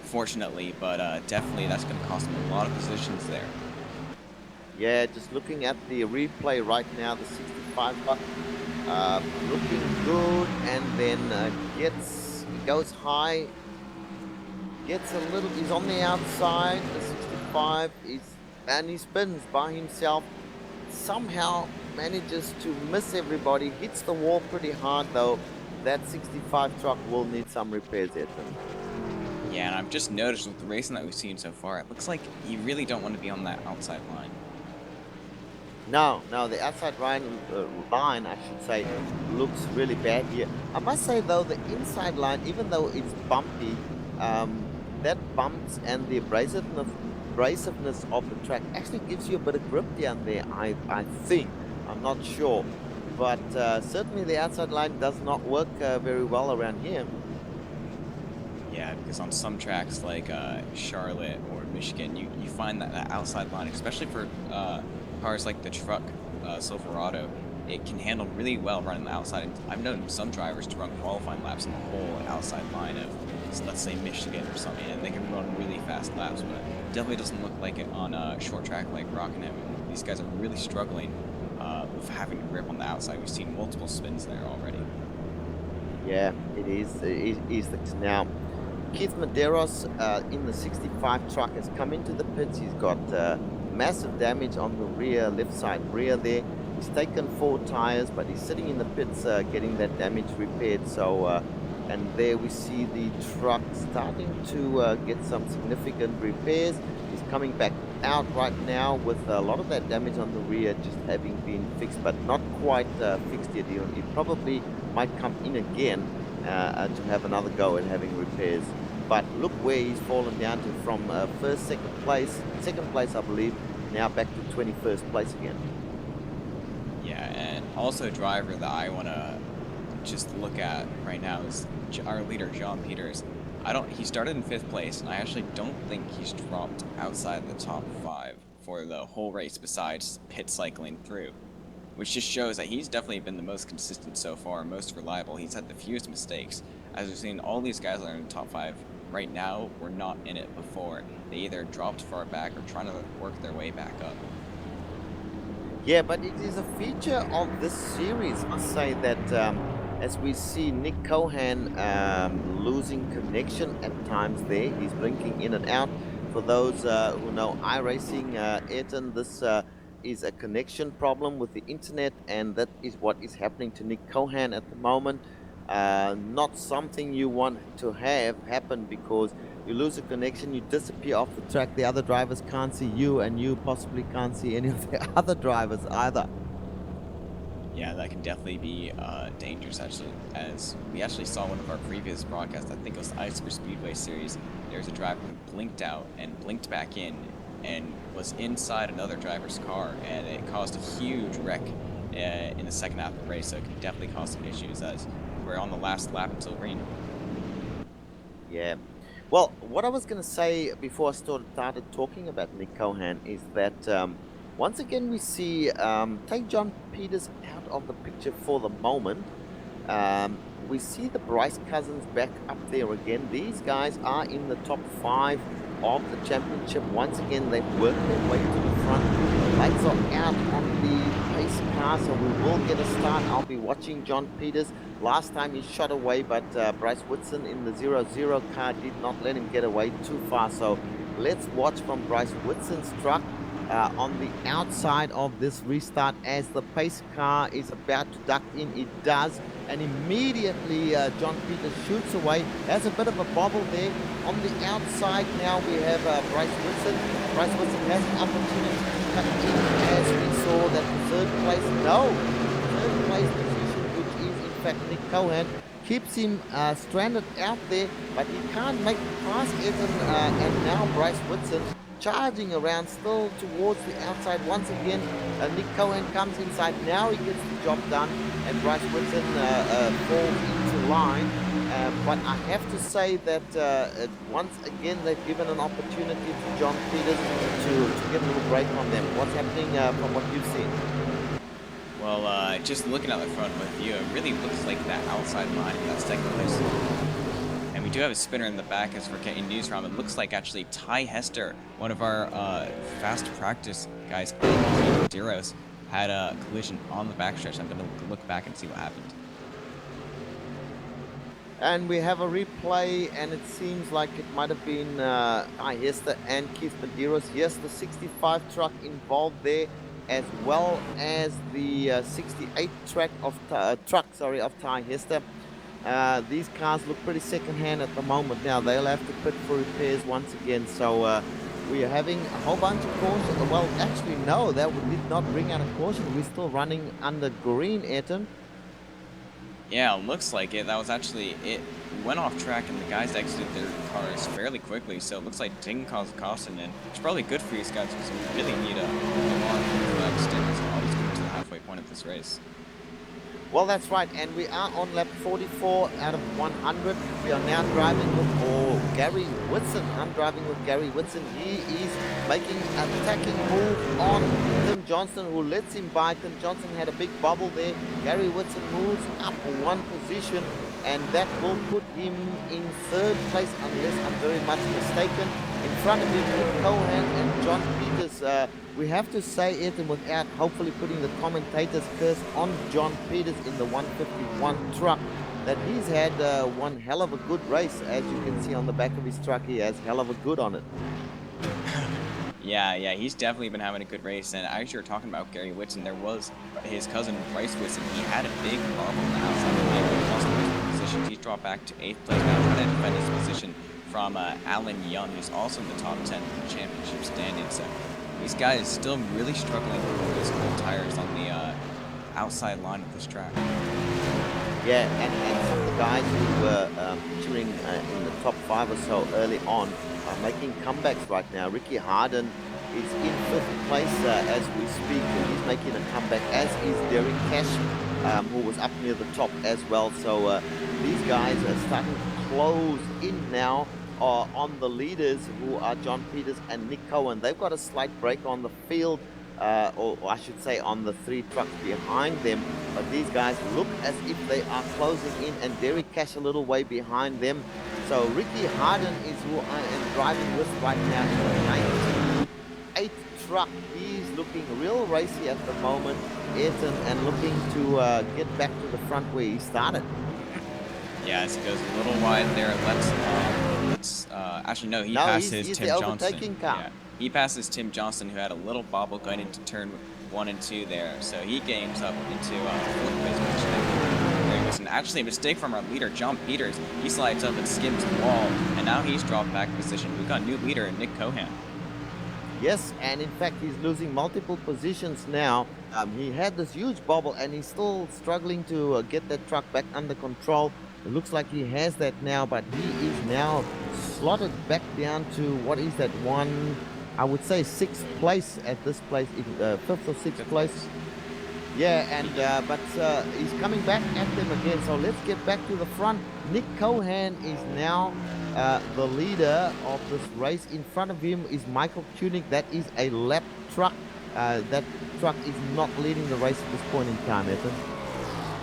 fortunately, but definitely that's going to cost him a lot of positions there. Yeah, just looking at the replay right now, the 65 looking good, and then goes high, gets a little, he's on the outside, the 65 and he spins by himself, somehow manages to miss everybody, hits the wall pretty hard though. That 65 truck will need some repairs, Edmund. Yeah, and I've just noticed with the racing that we've seen so far, it looks like you really don't want to be on that outside line. No, the outside line, I should say, looks really bad here. I must say though, the inside line, even though it's bumpy, that bumps and the abrasiveness of the track actually gives you a bit of grip down there, I think. I'm not sure. But certainly the outside line does not work very well around here. Yeah, because on some tracks like Charlotte or Michigan, you find that outside line, especially for cars like the truck Silverado, it can handle really well running the outside. And I've known some drivers to run qualifying laps in the whole outside line of, let's say, Michigan or something, and they can run really fast laps, but it definitely doesn't look like it on a short track like Rockingham. These guys are really struggling with having to grip on the outside. We've seen multiple spins there already. Yeah, it is. Now, Keith Medeiros in the 65 truck has come into the pits. He's got massive damage on the rear, left side rear there. He's taken 4 tires, but he's sitting in the pits getting that damage repaired. So, and there we see the truck starting to get some significant repairs. He's coming back out right now with a lot of that damage on the rear just having been fixed, but not quite fixed yet. He probably might come in again to have another go at having repairs. But look where he's fallen down to from second place I believe, now back to 21st place again. Yeah, and also a driver that I want to just look at right now is our leader, John Peters. He started in 5th place, and I actually don't think he's dropped outside the top 5 for the whole race besides pit cycling through, which just shows that he's definitely been the most consistent so far, most reliable. He's had the fewest mistakes. As we've seen, all these guys that are in the top 5 right now were not in it before. They either dropped far back or trying to work their way back up. Yeah, but it is a feature of this series, I must say, that as we see Nick Cohan losing connection at times there, he's blinking in and out. For those who know iRacing, Ayrton, this is a connection problem with the internet, and that is what is happening to Nick Cohan at the moment. Not something you want to have happen, because you lose a connection, you disappear off the track, the other drivers can't see you, and you possibly can't see any of the other drivers either. Yeah, that can definitely be dangerous, actually. As we actually saw one of our previous broadcasts, I think it was the ASRS Speedway Series, there's a driver who blinked out and blinked back in and was inside another driver's car, and it caused a huge wreck in the second half of the race, so it can definitely cause some issues as we're on the last lap until green. Yeah. Well, what I was going to say before I started talking about Nick Cohan is that once again we see, take John Peters out of the picture for the moment, we see the Bryce Cousins back up there again. These guys are in the top 5 of the championship. Once again, they've worked their way to the front. The lights are out on the pace car, so we will get a start. I'll be watching John Peters. Last time he shot away, but Bryce Whitson in the 0-0 car did not let him get away too far. So let's watch from Bryce Whitson's truck on the outside of this restart as the pace car is about to duck in. It does, and immediately John Peters shoots away. Has a bit of a bobble there. On the outside now we have Bryce Whitson. Bryce Whitson has an opportunity to cut in as we saw that the third place position, which is in fact Nick Cohen, keeps him stranded out there, but he can't make it past Evan, and now Bryce Whitson charging around still towards the outside once again. Nick Cohen comes inside. Now he gets the job done, and Bryce Whitson falls into line. But I have to say that once again they've given an opportunity to John Peters to get a little break on them. What's happening from what you've seen? Well, just looking at the front with you, it really looks like that outside line that's taking place. And we do have a spinner in the back as we're getting news from. It looks like actually Ty Hester, one of our fast practice guys, Deros, had a collision on the backstretch. I'm going to look back and see what happened. And we have a replay, and it seems like it might have been Ty Hester and Keith Medeiros. Yes, the 65 truck involved there, as well as the 68 truck of Ty Hester. These cars look pretty second-hand at the moment. Now they'll have to pit for repairs once again. So we are having a whole bunch of cautions. Well, actually, no, that did not bring out a caution. We're still running under green, Ayrton. Yeah, it looks like it. That was actually it. Went off track, and the guys exited their cars fairly quickly. So it looks like it didn't cause a caution, and it's probably good for these guys because we really need a long extenders to always get to the halfway point of this race. Well, that's right, and we are on lap 44 out of 100. We are now driving with Gary Whitson. I'm driving with Gary Whitson. He is making an attacking move on Tim Johnson, who lets him by. Tim Johnson had a big bubble there. Gary Whitson moves up one position, and that will put him in third place, unless I'm very much mistaken. In front of him, Nick Cohen and John Peters. We have to say it, and without hopefully putting the commentator's curse on John Peters in the 151 truck, that he's had one hell of a good race. As you can see on the back of his truck, he has hell of a good on it. Yeah, he's definitely been having a good race. And as you were talking about Gary Whitson, there was his cousin Bryce Whitson. He had a big bubble in the outside line, but he lost his position. He's dropped back to 8th place now, trying to defend his position from Alan Young, who's also in the top 10 in the championship standings. So these guys still really struggling with those cold tires on the outside line of this track. Yeah, and some of the guys who were featuring in the top 5 or so early on are making comebacks right now. Ricky Harden is in 5th place as we speak, and he's making a comeback, as is Derek Cash, who was up near the top as well. So these guys are starting to close in now on the leaders, who are John Peters and Nick Cohen. They've got a slight break on the field, or I should say on the 3 trucks behind them, but these guys look as if they are closing in, and Derek Cash a little way behind them. So Ricky Harden is who I am driving with right now in the 98 truck. He's looking real racy at the moment, Ayrton, and looking to get back to the front where he started. Yeah, as he goes a little wide there. Actually, no, he passes he's Tim the Johnson. overtaking car. Yeah, he passes Tim Johnson, who had a little bobble going into turn 1 and 2 there. So he gains up into 4th place position. There he goes. And actually, a mistake from our leader, John Peters. He slides up and skims the wall, and now he's dropped back position. We've got a new leader, Nick Cohen. Yes, and in fact, he's losing multiple positions now. He had this huge bobble, and he's still struggling to get that truck back under control. It looks like he has that now, but he is now slotted back down to, what is that one? I would say 6th place at this place, 5th or 6th place. Yeah, and but he's coming back at them again. So let's get back to the front. Nick Cohen is now the leader of this race. In front of him is Michael Koenig. That is a lap truck. That truck is not leading the race at this point in time, Ethan.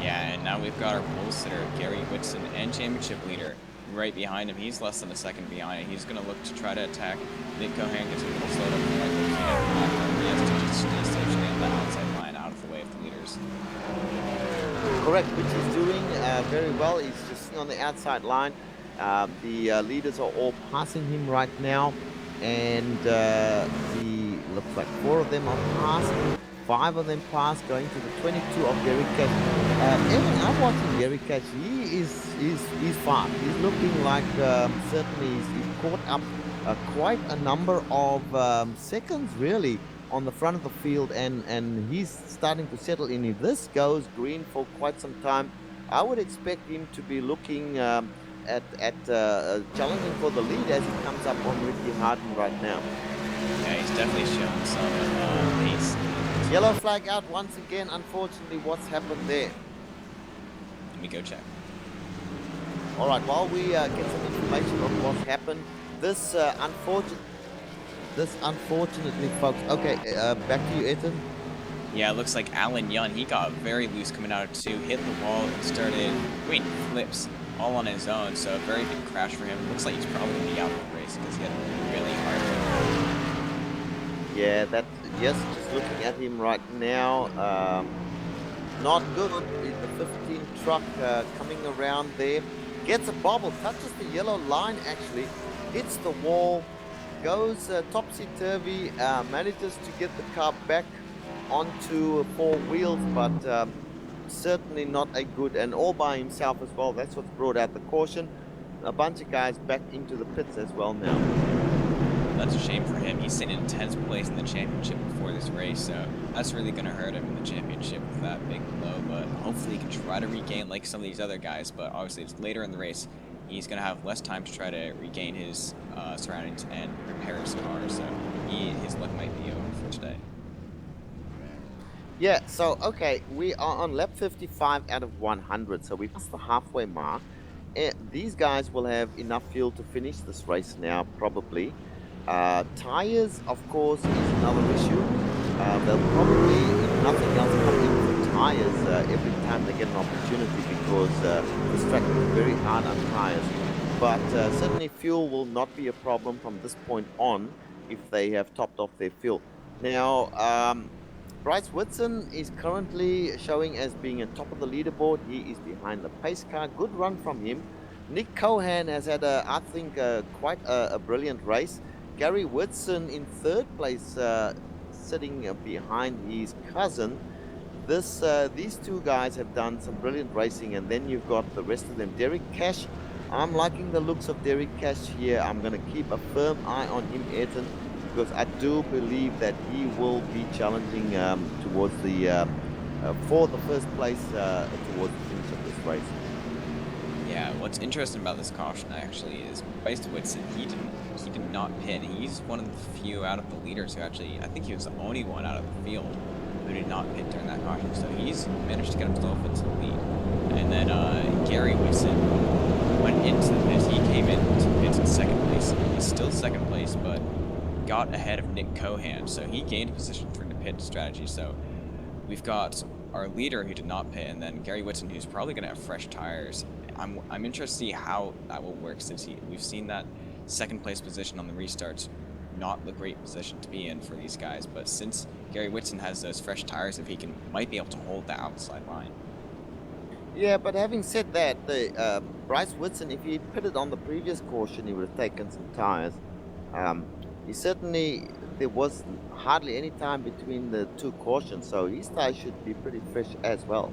Yeah, and now we've got our pole sitter, Gary Whitson, and championship leader right behind him. He's less than a second behind. He's going to look to try to attack. Nick Cohen gets a little slowed up from Michael Koenig. He has to just stay stationary on the outside line, out of the way of the leaders. Correct, which he's doing very well. He's just sitting on the outside line. The leaders are all passing him right now, and the looks like 4 of them are passed, 5 of them passed, going to the 22 of Derek Cash. Evan, I'm watching Derek Cash. He's fast. He's looking like certainly he's caught up quite a number of seconds really on the front of the field, and he's starting to settle in. If this goes green for quite some time, I would expect him to be looking at challenging for the lead as he comes up on Ricky Harden right now. Yeah, he's definitely shown some pace. Yellow flag out once again. Unfortunately, what's happened there? Let me go check. All right, while we get some information on what's happened, this unfortunately, folks. Okay, back to you, Ethan. Yeah, it looks like Alan Young, he got very loose coming out of 2, hit the wall, and started doing flips all on his own, so a very big crash for him. Looks like he's probably going to be out of the race because he had really hard. Yeah, yes, just looking at him right now, not good. The 15 truck coming around there, gets a bobble, touches the yellow line actually, hits the wall, goes topsy-turvy, manages to get the car back onto 4 wheels, but certainly not a good, and all by himself as well. That's what's brought out the caution. A bunch of guys back into the pits as well now. That's a shame for him. He's sitting in 10th place in the championship before this race, so that's really going to hurt him in the championship with that big blow, but hopefully he can try to regain like some of these other guys, but obviously it's later in the race. He's going to have less time to try to regain his surroundings and repair his car, so his luck might be over for today. Yeah, so, okay, we are on lap 55 out of 100, so we passed the halfway mark. These guys will have enough fuel to finish this race now, probably. Tires, of course, is another issue. They'll probably, if nothing else, come in for tires every time they get an opportunity because this track is very hard on tires. But certainly fuel will not be a problem from this point on if they have topped off their fuel. Now, Bryce Whitson is currently showing as being at top of the leaderboard. He is behind the pace car. Good run from him. Nick Cohan has had, I think, quite a brilliant race. Gary Whitson in 3rd place, sitting behind his cousin. These two guys have done some brilliant racing, and then you've got the rest of them. Derek Cash, I'm liking the looks of Derek Cash here. I'm going to keep a firm eye on him, Ayrton, because I do believe that he will be challenging towards the for the first place towards the finish of this race. Yeah, what's interesting about this caution actually is Bryce Whitson, he did not pit. He's one of the few out of the leaders who actually, I think he was the only one out of the field who did not pit during that caution. So he's managed to get himself into the lead. And then Gary Whitson went into the pit. He came into the pit in 2nd place. He's still 2nd place, but got ahead of Nick Cohan. So he gained a position through the pit strategy. So we've got our leader who did not pit, and then Gary Whitson, who's probably going to have fresh tires. I'm interested to see how that will work, since we've seen that 2nd place position on the restarts not the great position to be in for these guys, but since Gary Whitson has those fresh tires, if he might be able to hold the outside line. Yeah, but having said that, Bryce Whitson, if he pitted on the previous caution, he would have taken some tires. There was hardly any time between the 2 cautions, so his tires should be pretty fresh as well.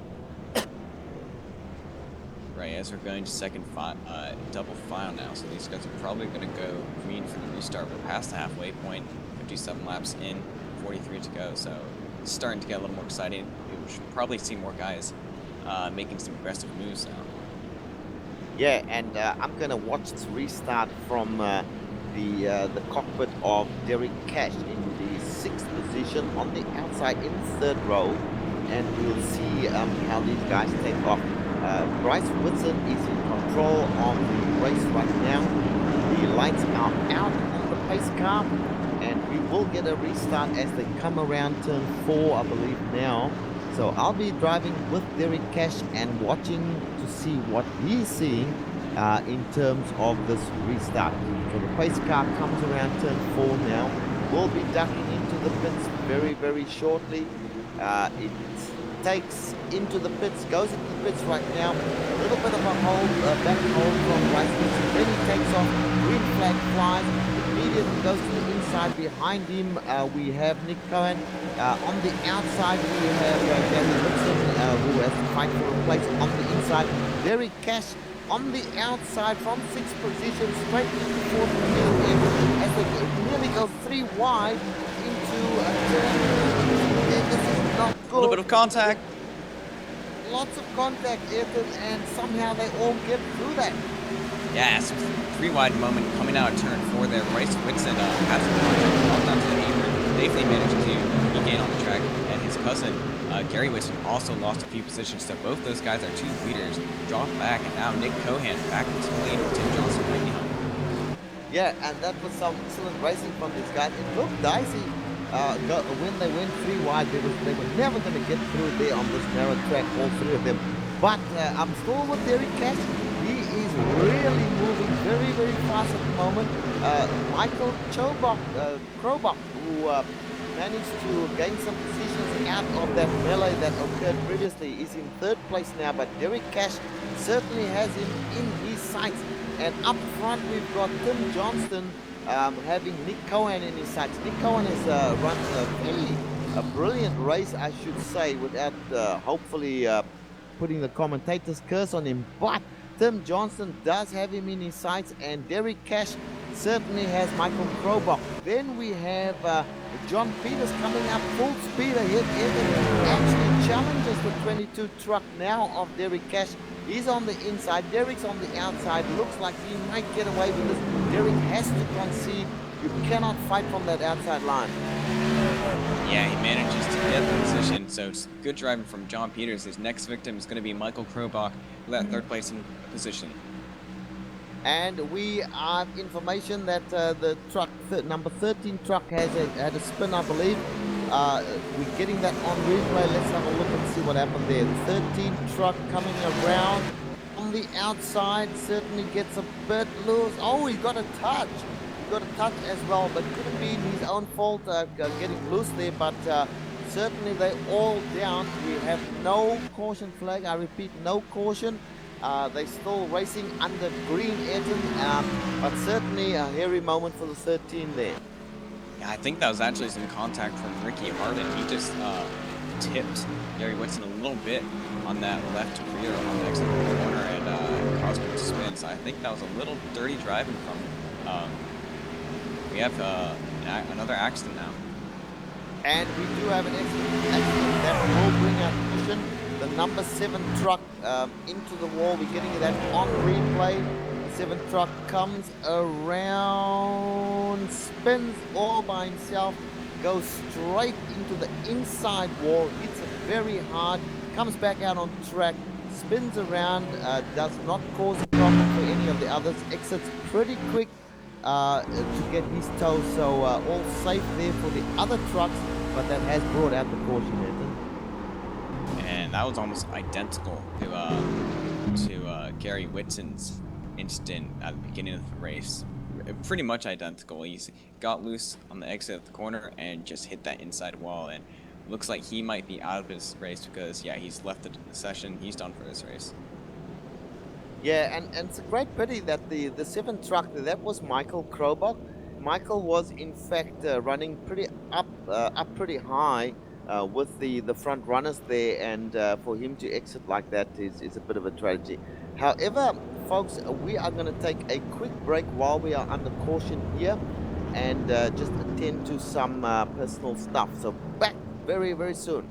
Right, as we're going to double file now, so these guys are probably going to go green for the restart. We're past the halfway point, 57 laps in, 43 to go, so it's starting to get a little more exciting. We should probably see more guys making some aggressive moves now. Yeah, and I'm going to watch this restart from the cockpit of Derek Cash in the 6th position on the outside in the 3rd row, and we'll see how these guys take off. Bryce Whitson is in control of the race right now. The lights are out on the pace car, and we will get a restart as they come around turn 4, I believe now. So I'll be driving with Derek Cash and watching to see what he's seeing in terms of this restart. So the pace car comes around turn 4 now. We'll be ducking into the pits very, very shortly. It takes into the pits, goes into the pits right now. A little bit of a hold, back hold from Bryce Whitson. Then he takes off, green flag flies, immediately goes to the inside inside behind him, we have Nick Cohen. On the outside, we have Gary Whitson, who has to fight for a place on the inside. Derek Cash on the outside from 6th position, straight into 4th position as they nearly go 3 wide into a turn. This is not good. A little bit of contact. Lots of contact, Ayrton, and somehow they all get through that. Yes, 3 wide moment coming out of turn 4 there. Bryce Whitson has some contact, falls down to the apron. Safely managed to regain on the track, and his cousin Gary Whitson also lost a few positions. So both those guys are 2 leaders. Dropped back, and now Nick Cohan back into the lead with Tim Johnson right behind. Yeah, and that was some excellent racing from these guys. It looked dicey when they went 3 wide. They were never going to get through there on this narrow track, all 3 of them. But I'm still with Derek Cash. He is really moving very, very fast at the moment. Michael Krobach, who managed to gain some positions out of that melee that occurred previously, is in 3rd place now. But Derek Cash certainly has him in his sights. And up front, we've got Tim Johnston having Nick Cohen in his sights. Nick Cohen has run a brilliant race, I should say, without hopefully putting the commentator's curse on him. But Tim Johnston does have him in his sights, and Derek Cash certainly has Michael Krobach. Then we have John Peters coming up full speed ahead. Actually challenges the 22 truck now of Derek Cash. He's on the inside, Derek's on the outside. Looks like he might get away with this. Derek has to concede. You cannot fight from that outside line. Yeah, he manages to get the position, so it's good driving from John Peters. His next victim is going to be Michael Krobach, with that 3rd place in position. And we have information that the truck, number 13 truck, had a spin, I believe. We're getting that on replay. Let's have a look and see what happened there. The 13 truck coming around on the outside certainly gets a bit loose. Oh, he got a touch. Got a touch as well, but could have been his own fault getting loose there. But certainly they're all down. We have no caution flag. I repeat, no caution. They're still racing under green, Ayrton, but certainly a hairy moment for the 13 there. Yeah, I think that was actually some contact from Ricky Harlan. He just tipped Gary Whitson a little bit on that left rear on the exit of the corner and caused him to spin. So I think that was a little dirty driving from we have another accident now. And we do have an accident that will bring our position. The number 7 truck into the wall. We're getting that on replay. The 7 truck comes around, spins all by himself, goes straight into the inside wall, hits it very hard, comes back out on track, spins around, does not cause a problem for any of the others, exits pretty quick to get his toe, so all safe there for the other trucks, but that has brought out the caution, Nathan. And that was almost identical to Gary Whitson's incident at the beginning of the race. Pretty much identical. He got loose on the exit of the corner and just hit that inside wall, and looks like he might be out of his race because, yeah, he's left the session. He's done for this race. Yeah, and it's a great pity that the 7 truck, that was Michael Krobach. Michael was in fact running pretty up pretty high with the front runners there, and for him to exit like that is a bit of a tragedy. However, folks, we are going to take a quick break while we are under caution here and just attend to some personal stuff. So back very, very soon.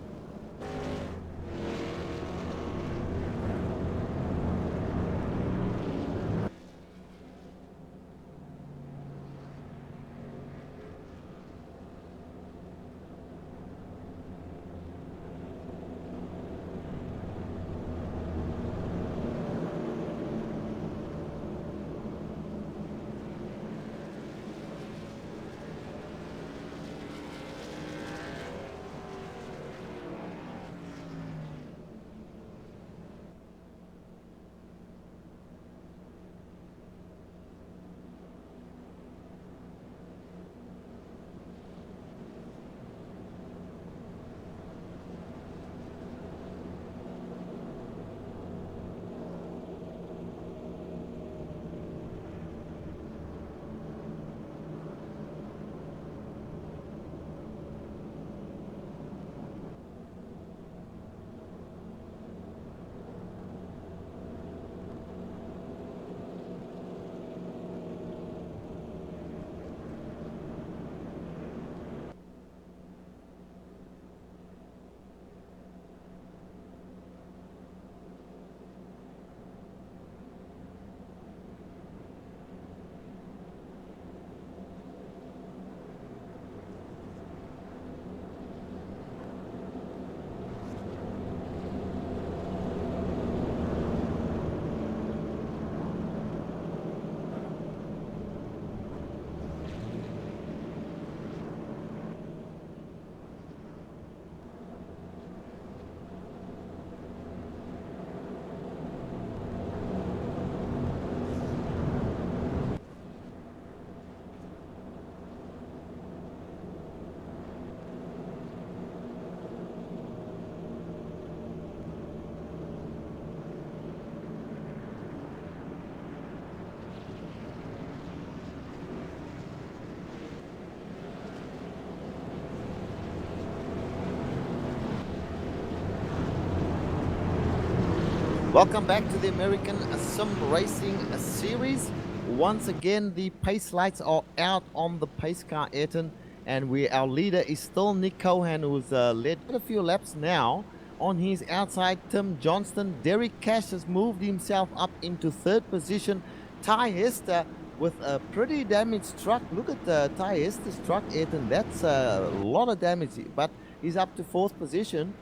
Welcome back to the American Sim Racing Series. Once again, the pace lights are out on the pace car, Ayrton, and our leader is still Nick Cohan, who's led quite a few laps now. On his outside, Tim Johnston. Derek Cash has moved himself up into third position. Ty Hester with a pretty damaged truck. Look at Ty Hester's truck, Ayrton. That's a lot of damage, but he's up to fourth position.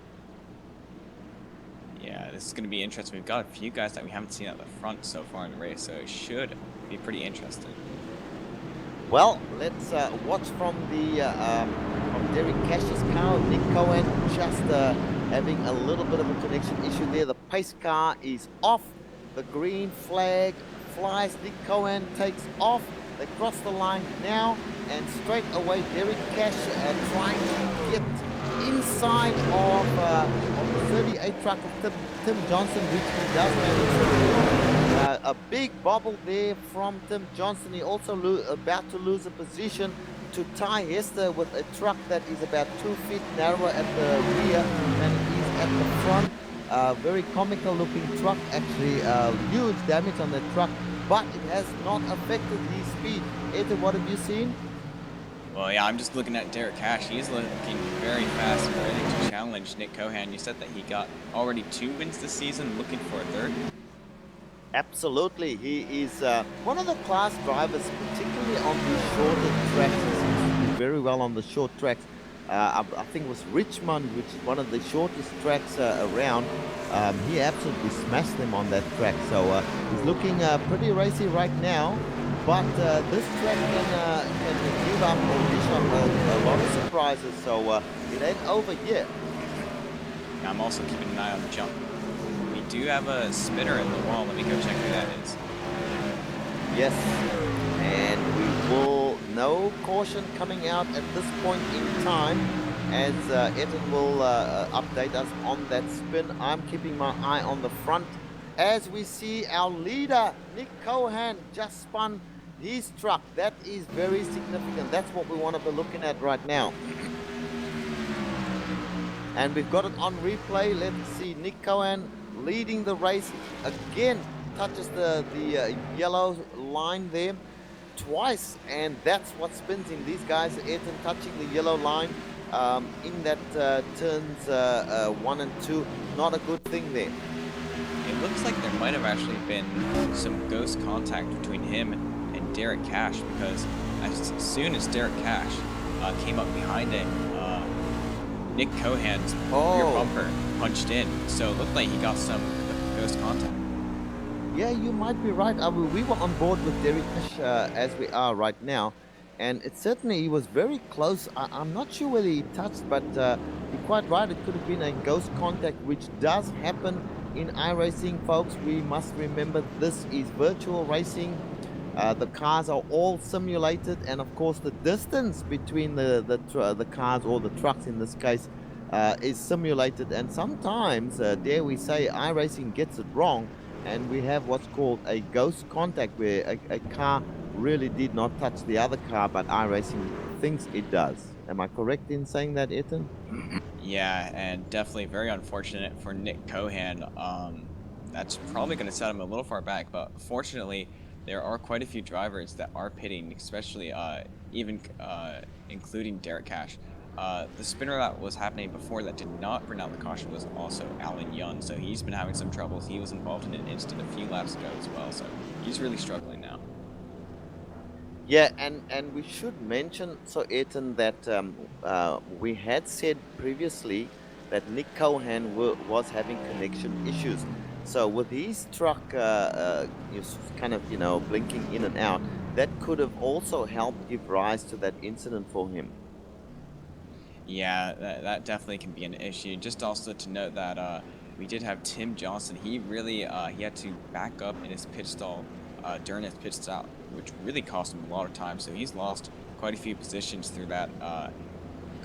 Yeah, this is going to be interesting. We've got a few guys that we haven't seen at the front so far in the race, so it should be pretty interesting. Well, let's watch from Derek Cash's car. Nick Cohen just having a little bit of a connection issue there. The pace car is off. The green flag flies. Nick Cohen takes off. They cross the line now, and straight away Derek Cash trying to get inside of the 38 truck of Tim Johnson, which he does manage. A big bobble there from Tim Johnson. He also about to lose a position to Ty Hester with a truck that is about 2 feet narrower at the rear than it is at the front. Very comical looking truck, actually. Huge damage on the truck, but it has not affected his speed. Ethan, what have you seen? Well, yeah, I'm just looking at Derek Cash. He's looking very fast and ready to challenge Nick Cohan. You said that he got already 2 wins this season, looking for a third. Absolutely. He is one of the class drivers, particularly on the shorter tracks. He seems to do very well on the short tracks. I think it was Richmond, which is one of the shortest tracks around. He absolutely smashed them on that track. So he's looking pretty racy right now. But this track can give up or dish up a lot of surprises. So it ain't over yet. I'm also keeping an eye on the jump. We do have a spinner in the wall. Let me go check who that is. Yes, and we will no caution coming out at this point in time, as Evan will update us on that spin. I'm keeping my eye on the front as we see our leader Nick Cohan just spun his truck. That is very significant. That's what we want to be looking at right now. And we've got it on replay. Let's see Nick Cohan leading the race again. Touches the yellow line there twice, and that's what spins him. These guys, Ayrton, touching the yellow line in that turns 1 and 2. Not a good thing there. It looks like there might have actually been some ghost contact between him and Derek Cash, because as soon as Derek Cash came up behind him, Nick Cohan's rear bumper punched in, so it looked like he got some ghost contact. Yeah, you might be right. We were on board with Derek Cash as we are right now, and it certainly he was very close. I'm not sure whether he touched, but you're quite right. It could have been a ghost contact, which does happen in iRacing, folks. We must remember this is virtual racing. The cars are all simulated, and of course the distance between the cars, or the trucks in this case, is simulated. And sometimes, dare we say, iRacing gets it wrong, and we have what's called a ghost contact, where a car really did not touch the other car, but iRacing thinks it does. Am I correct in saying that, Ethan? Yeah, and definitely very unfortunate for Nick Cohan. That's probably going to set him a little far back, but fortunately, there are quite a few drivers that are pitting, especially even including Derek Cash. The spinner that was happening before that did not bring out the caution was also Alan Young, so he's been having some troubles. He was involved in an incident a few laps ago as well, so he's really struggling now. Yeah, and we should mention, so Ayrton, that we had said previously that Nick Cohan was having connection issues. So with his truck kind of, blinking in and out, that could have also helped give rise to that incident for him. Yeah, that definitely can be an issue. Just also to note that we did have Tim Johnson. He really he had to back up in his pit stall during his pit stop, which really cost him a lot of time. So he's lost quite a few positions through that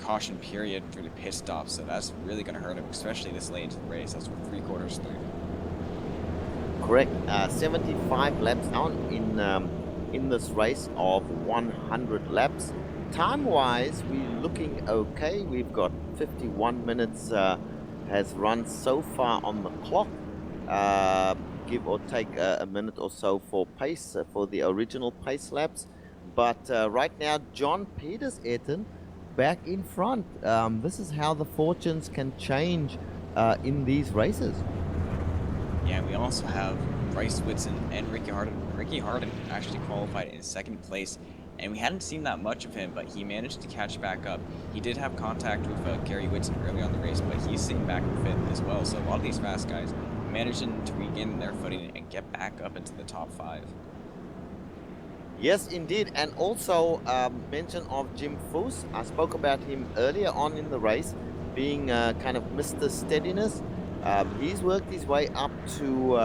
caution period through the pit stop. So that's really going to hurt him, especially this late into the race. That's 3/4 through. Correct. 75 laps down in this race of 100 laps. Time-wise, we're looking okay. We've got 51 minutes has run so far on the clock. give or take a minute or so for pace for the original pace laps. But right now, John Peters, Etten, back in front. This is how the fortunes can change in these races. Yeah, we also have Bryce Whitson and Ricky Harden. Ricky Harden actually qualified in second place, and we hadn't seen that much of him, but he managed to catch back up. He did have contact with Gary Whitson early on the race, but he's sitting back in fifth as well. So a lot of these fast guys managing to regain their footing and get back up into the top 5. Yes, indeed. And also mention of Jim Foos. I spoke about him earlier on in the race, being kind of Mr. Steadiness. He's worked his way up to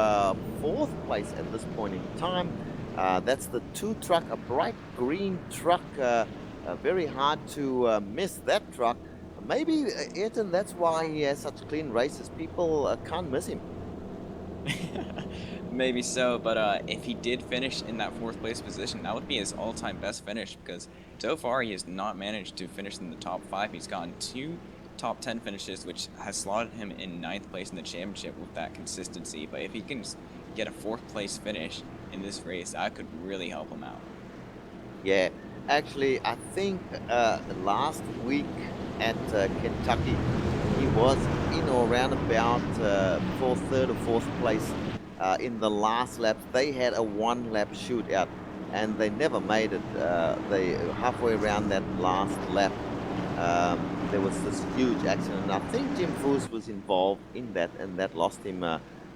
4th place at this point in time. That's the 2 truck, a bright green truck. Very hard to miss that truck. Maybe, Ayrton, that's why he has such clean races. People can't miss him. Maybe so, but if he did finish in that 4th place position, that would be his all-time best finish, because so far he has not managed to finish in the top 5. He's gotten 2 top 10 finishes, which has slotted him in 9th place in the championship with that consistency. But if he can get a 4th place finish in this race, that could really help him out. Yeah, actually, I think last week at Kentucky, he was in or around about 3rd or 4th place in the last lap. They had a 1-lap shootout, and they never made it. They halfway around that last lap, there was this huge accident. And I think Jim Foos was involved in that, and that lost him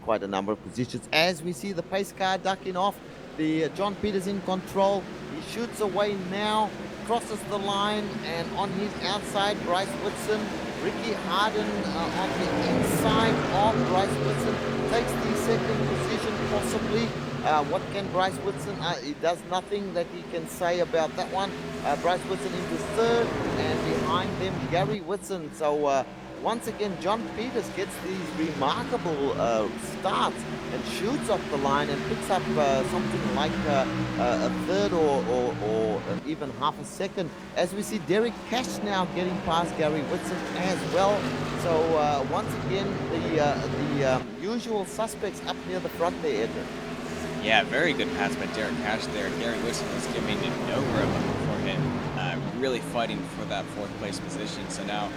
quite a number of positions. As we see the pace car ducking off, the John Peters in control. He shoots away now, crosses the line, and on his outside, Bryce Whitson. Ricky Harden on the inside of Bryce Whitson takes the 2nd position possibly. What can Bryce Whitson? He does nothing that he can say about that one. Bryce Whitson into 3rd, and behind them Gary Whitson. So once again, John Peters gets these remarkable starts and shoots off the line and picks up something like a 3rd or even half a second. As we see Derek Cash now getting past Gary Whitson as well. So once again, the usual suspects up near the front there, Edwin. Yeah, very good pass by Derek Cash there. Gary Whitson was giving him no room for him, really fighting for that 4th place position. So now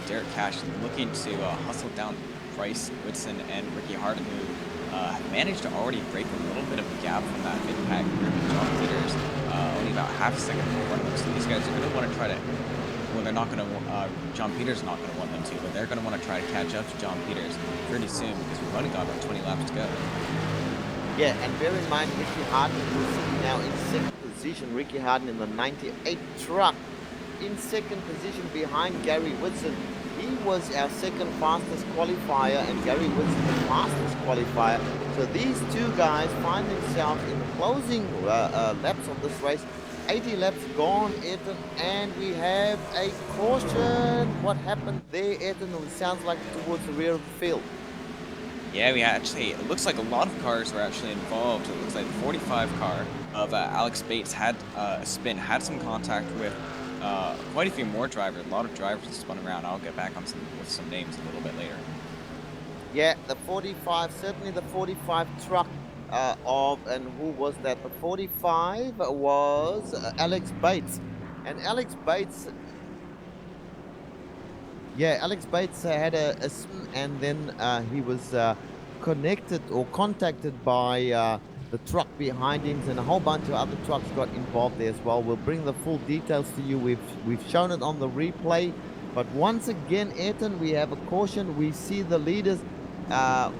Derek Cash looking to hustle down Bryce Whitson and Ricky Harden, who managed to already break a little bit of a gap from that mid-pack group of John Peters, only about half a second before them. So these guys are going to want to try to, well, they're not going to, John Peters is not going to want them to, but they're going to want to try to catch up to John Peters pretty soon, because we've only got about 20 laps to go. Yeah, and bear in mind, Ricky Harden is sitting now in 2nd position. Ricky Harden in the 98 truck in 2nd position behind Gary Whitson. He was our 2nd fastest qualifier, and Gary Whitson the fastest qualifier. So these 2 guys find themselves in the closing laps of this race. 80 laps gone, Ayrton, and we have a caution. What happened there, Ayrton? It sounds like towards the rear of the field. Yeah, we actually, it looks like a lot of cars were actually involved. It looks like the 45 car of Alex Bates had a spin, had some contact with quite a few more drivers. A lot of drivers spun around. I'll get back on with some names a little bit later. Yeah, the 45, certainly the 45 truck and who was that? The 45 was Alex Bates. And Alex Bates, Alex Bates had a spin, and then he was connected or contacted by the truck behind him, and a whole bunch of other trucks got involved there as well. We'll bring the full details to you. We've shown it on the replay, but once again, Ayrton, we have a caution. We see the leaders.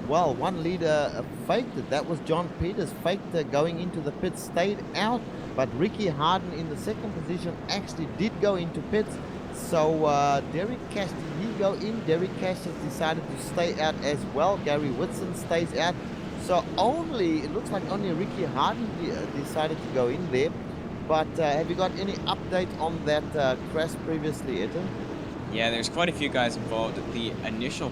One leader faked it. That was John Peters. Faked going into the pits, stayed out, but Ricky Harden in the 2nd position actually did go into pits. So Derek Cash, did he go in? Derek Cash has decided to stay out as well. Gary Whitson stays out. So it looks like only Ricky Harden decided to go in there. But have you got any update on that crash previously, Etten? Yeah, there's quite a few guys involved. The initial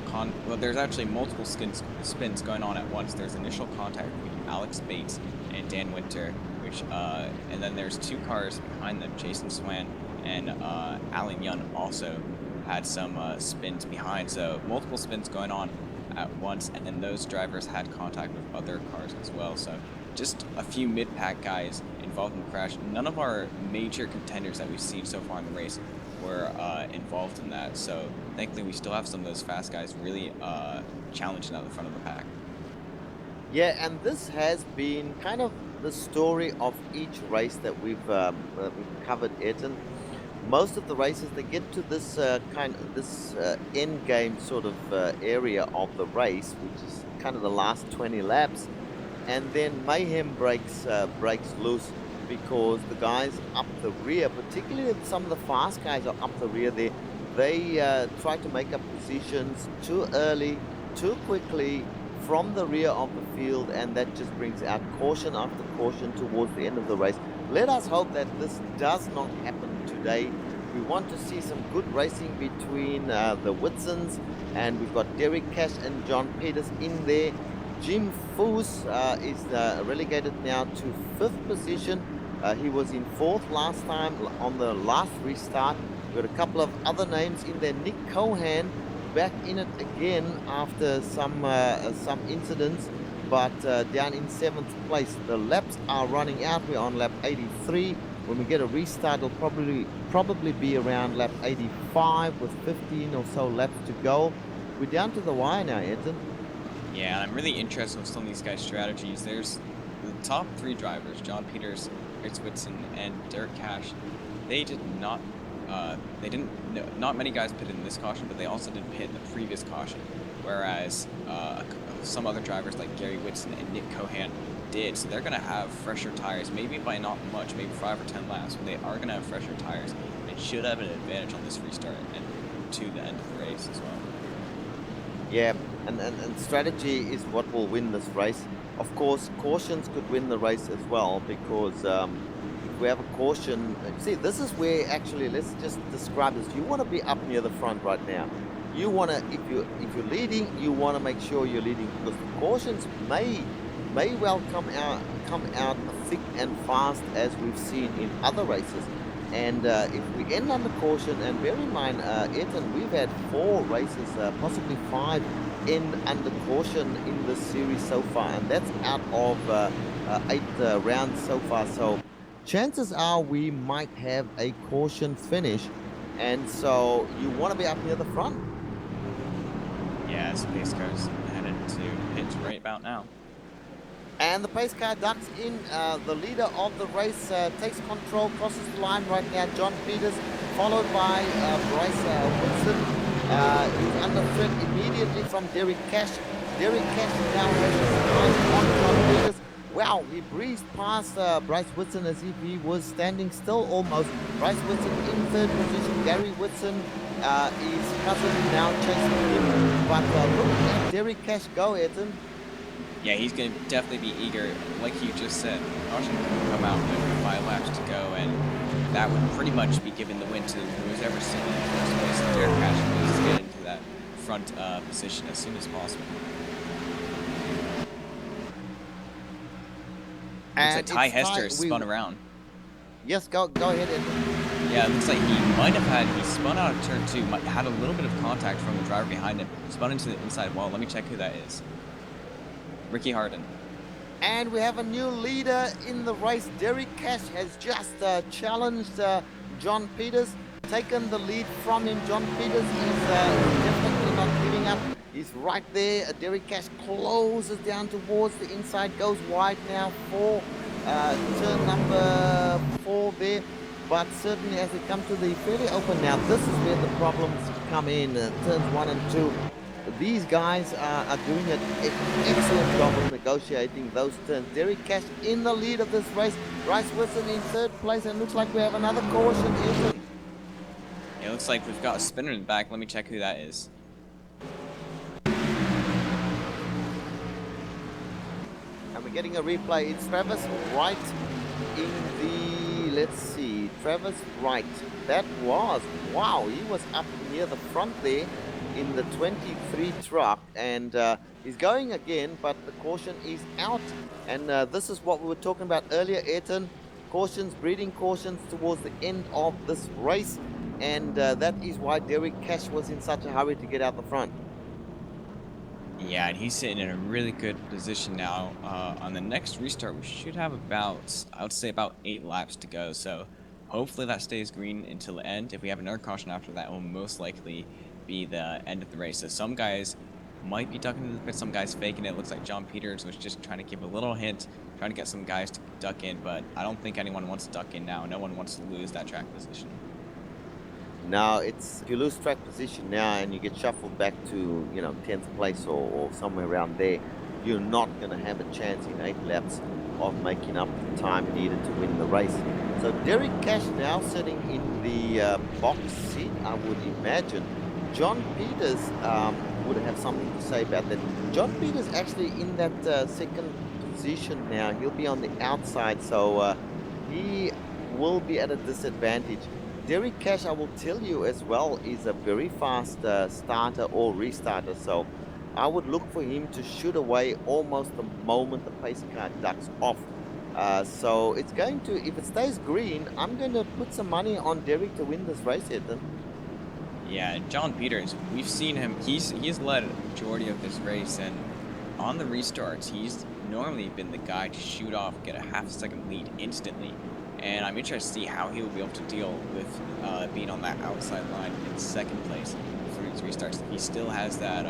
there's actually multiple spins going on at once. There's initial contact between Alex Bates and Dan Winter, which and then there's 2 cars behind them, Jason Swan and Alan Young also had some spins behind. So multiple spins going on at once, and then those drivers had contact with other cars as well. So just a few mid-pack guys involved in the crash. None of our major contenders that we've seen so far in the race were involved in that. So thankfully we still have some of those fast guys really challenging out the front of the pack. Yeah, and this has been kind of the story of each race that we've covered, Ayrton. Most of the races, they get to this end game sort of area of the race, which is kind of the last 20 laps, and then mayhem breaks loose because the guys up the rear, particularly some of the fast guys are up the rear there, they try to make up positions too early, too quickly from the rear of the field, and that just brings out caution after caution towards the end of the race. Let us hope that this does not happen today. We want to see some good racing between the Whitsons, and we've got Derek Cash and John Peters in there. Jim Foos is relegated now to 5th position. He was in 4th last time on the last restart. We've got a couple of other names in there. Nick Cohan back in it again after some incidents, but down in 7th place. The laps are running out. We're on lap 83. When we get a restart, it'll probably be around lap 85 with 15 or so laps to go. We're down to the wire now, Ayrton. Yeah, and I'm really interested in some of these guys' strategies. There's the top 3 drivers, John Peters, Chris Whitson, and Derek Cash. They did not not many guys pitted in this caution, but they also did pit in the previous caution, whereas some other drivers like Gary Whitson and Nick Cohan did. So they're going to have fresher tires, maybe by not much, maybe 5 or 10 laps, but they are going to have fresher tires and should have an advantage on this restart and to the end of the race as well. Yeah, and strategy is what will win this race. Of course, cautions could win the race as well, because if we have a caution, see, this is where actually, let's just describe this. You want to be up near the front right now. You want to, if you're leading, you want to make sure you're leading, because the cautions may well come out thick and fast, as we've seen in other races. And if we end under caution, and bear in mind, Ayrton, we've had 4 races, possibly 5, end under caution in this series so far, and that's out of 8 rounds so far. So chances are we might have a caution finish, and so you want to be up near the front. Yeah, as the pace car's headed to pit right about now. And the pace car ducks in. The leader of the race takes control, crosses the line right now. John Peters, followed by Bryce Wilson. He's under threat immediately from Derek Cash. Derek Cash now has his eyes on John Peters. Wow, he breezed past Bryce Whitson as if he was standing still almost. Bryce Whitson in 3rd position. Gary Whitson, his cousin, now chasing him. But look at Derek Cash go, Ayrton. Yeah, he's going to definitely be eager. Like you just said, caution can come out with 5 laps to go, and that would pretty much be giving the win to who's ever sitting in first place. Derek Cash needs to get into that front position as soon as possible. Looks like Ty Hester spun around. Yes, go ahead, Ayrton. Yeah, it looks like he spun out of turn 2, had a little bit of contact from the driver behind him, spun into the inside wall. Let me check who that is. Ricky Harden. And we have a new leader in the race. Derek Cash has just challenged John Peters, taken the lead from him. John Peters is definitely not giving up. He's right there. Derek Cash closes down towards the inside, goes wide now for turn number 4 there. But certainly as they come to the fairly open now, this is where the problems come in. Turns 1 and 2. These guys are doing an excellent job of negotiating those turns. Derek Cash in the lead of this race. Bryce Wilson in 3rd place, and looks like we have another caution. It looks like we've got a spinner in the back. Let me check who that is. And we're getting a replay. It's Travis Wright in the, let's see, Travis Wright. That was, wow, he was up near the front there in the 23 truck, and he's going again, but the caution is out. And this is what we were talking about earlier, Ayrton. Cautions, breeding cautions towards the end of this race, and that is why Derek Cash was in such a hurry to get out the front. Yeah, and he's sitting in a really good position now. On the next restart, we should have about, I would say, about 8 laps to go. So hopefully that stays green until the end. If we have another caution after that, it will most likely be the end of the race. So some guys might be ducking into the pit, some guys faking it. Looks like John Peters was just trying to give a little hint, trying to get some guys to duck in, but I don't think anyone wants to duck in now. No one wants to lose that track position. Now, it's if you lose track position now and you get shuffled back to 10th place or somewhere around there, you're not going to have a chance in 8 laps of making up the time needed to win the race. So Derek Cash now sitting in the box seat, I would imagine. John Peters would have something to say about that. John Peters actually in that second position now. He'll be on the outside, so he will be at a disadvantage. Derek Cash, I will tell you as well, is a very fast starter or restarter, so I would look for him to shoot away almost the moment the pace car ducks off. So it's going to, if it stays green, I'm going to put some money on Derek to win this race, Ethan. Yeah, John Peters, we've seen him. He's led a majority of this race, and on the restarts, he's normally been the guy to shoot off, get a half-second lead instantly. And I'm interested to see how he will be able to deal with being on that outside line in second place through his restarts. He still has that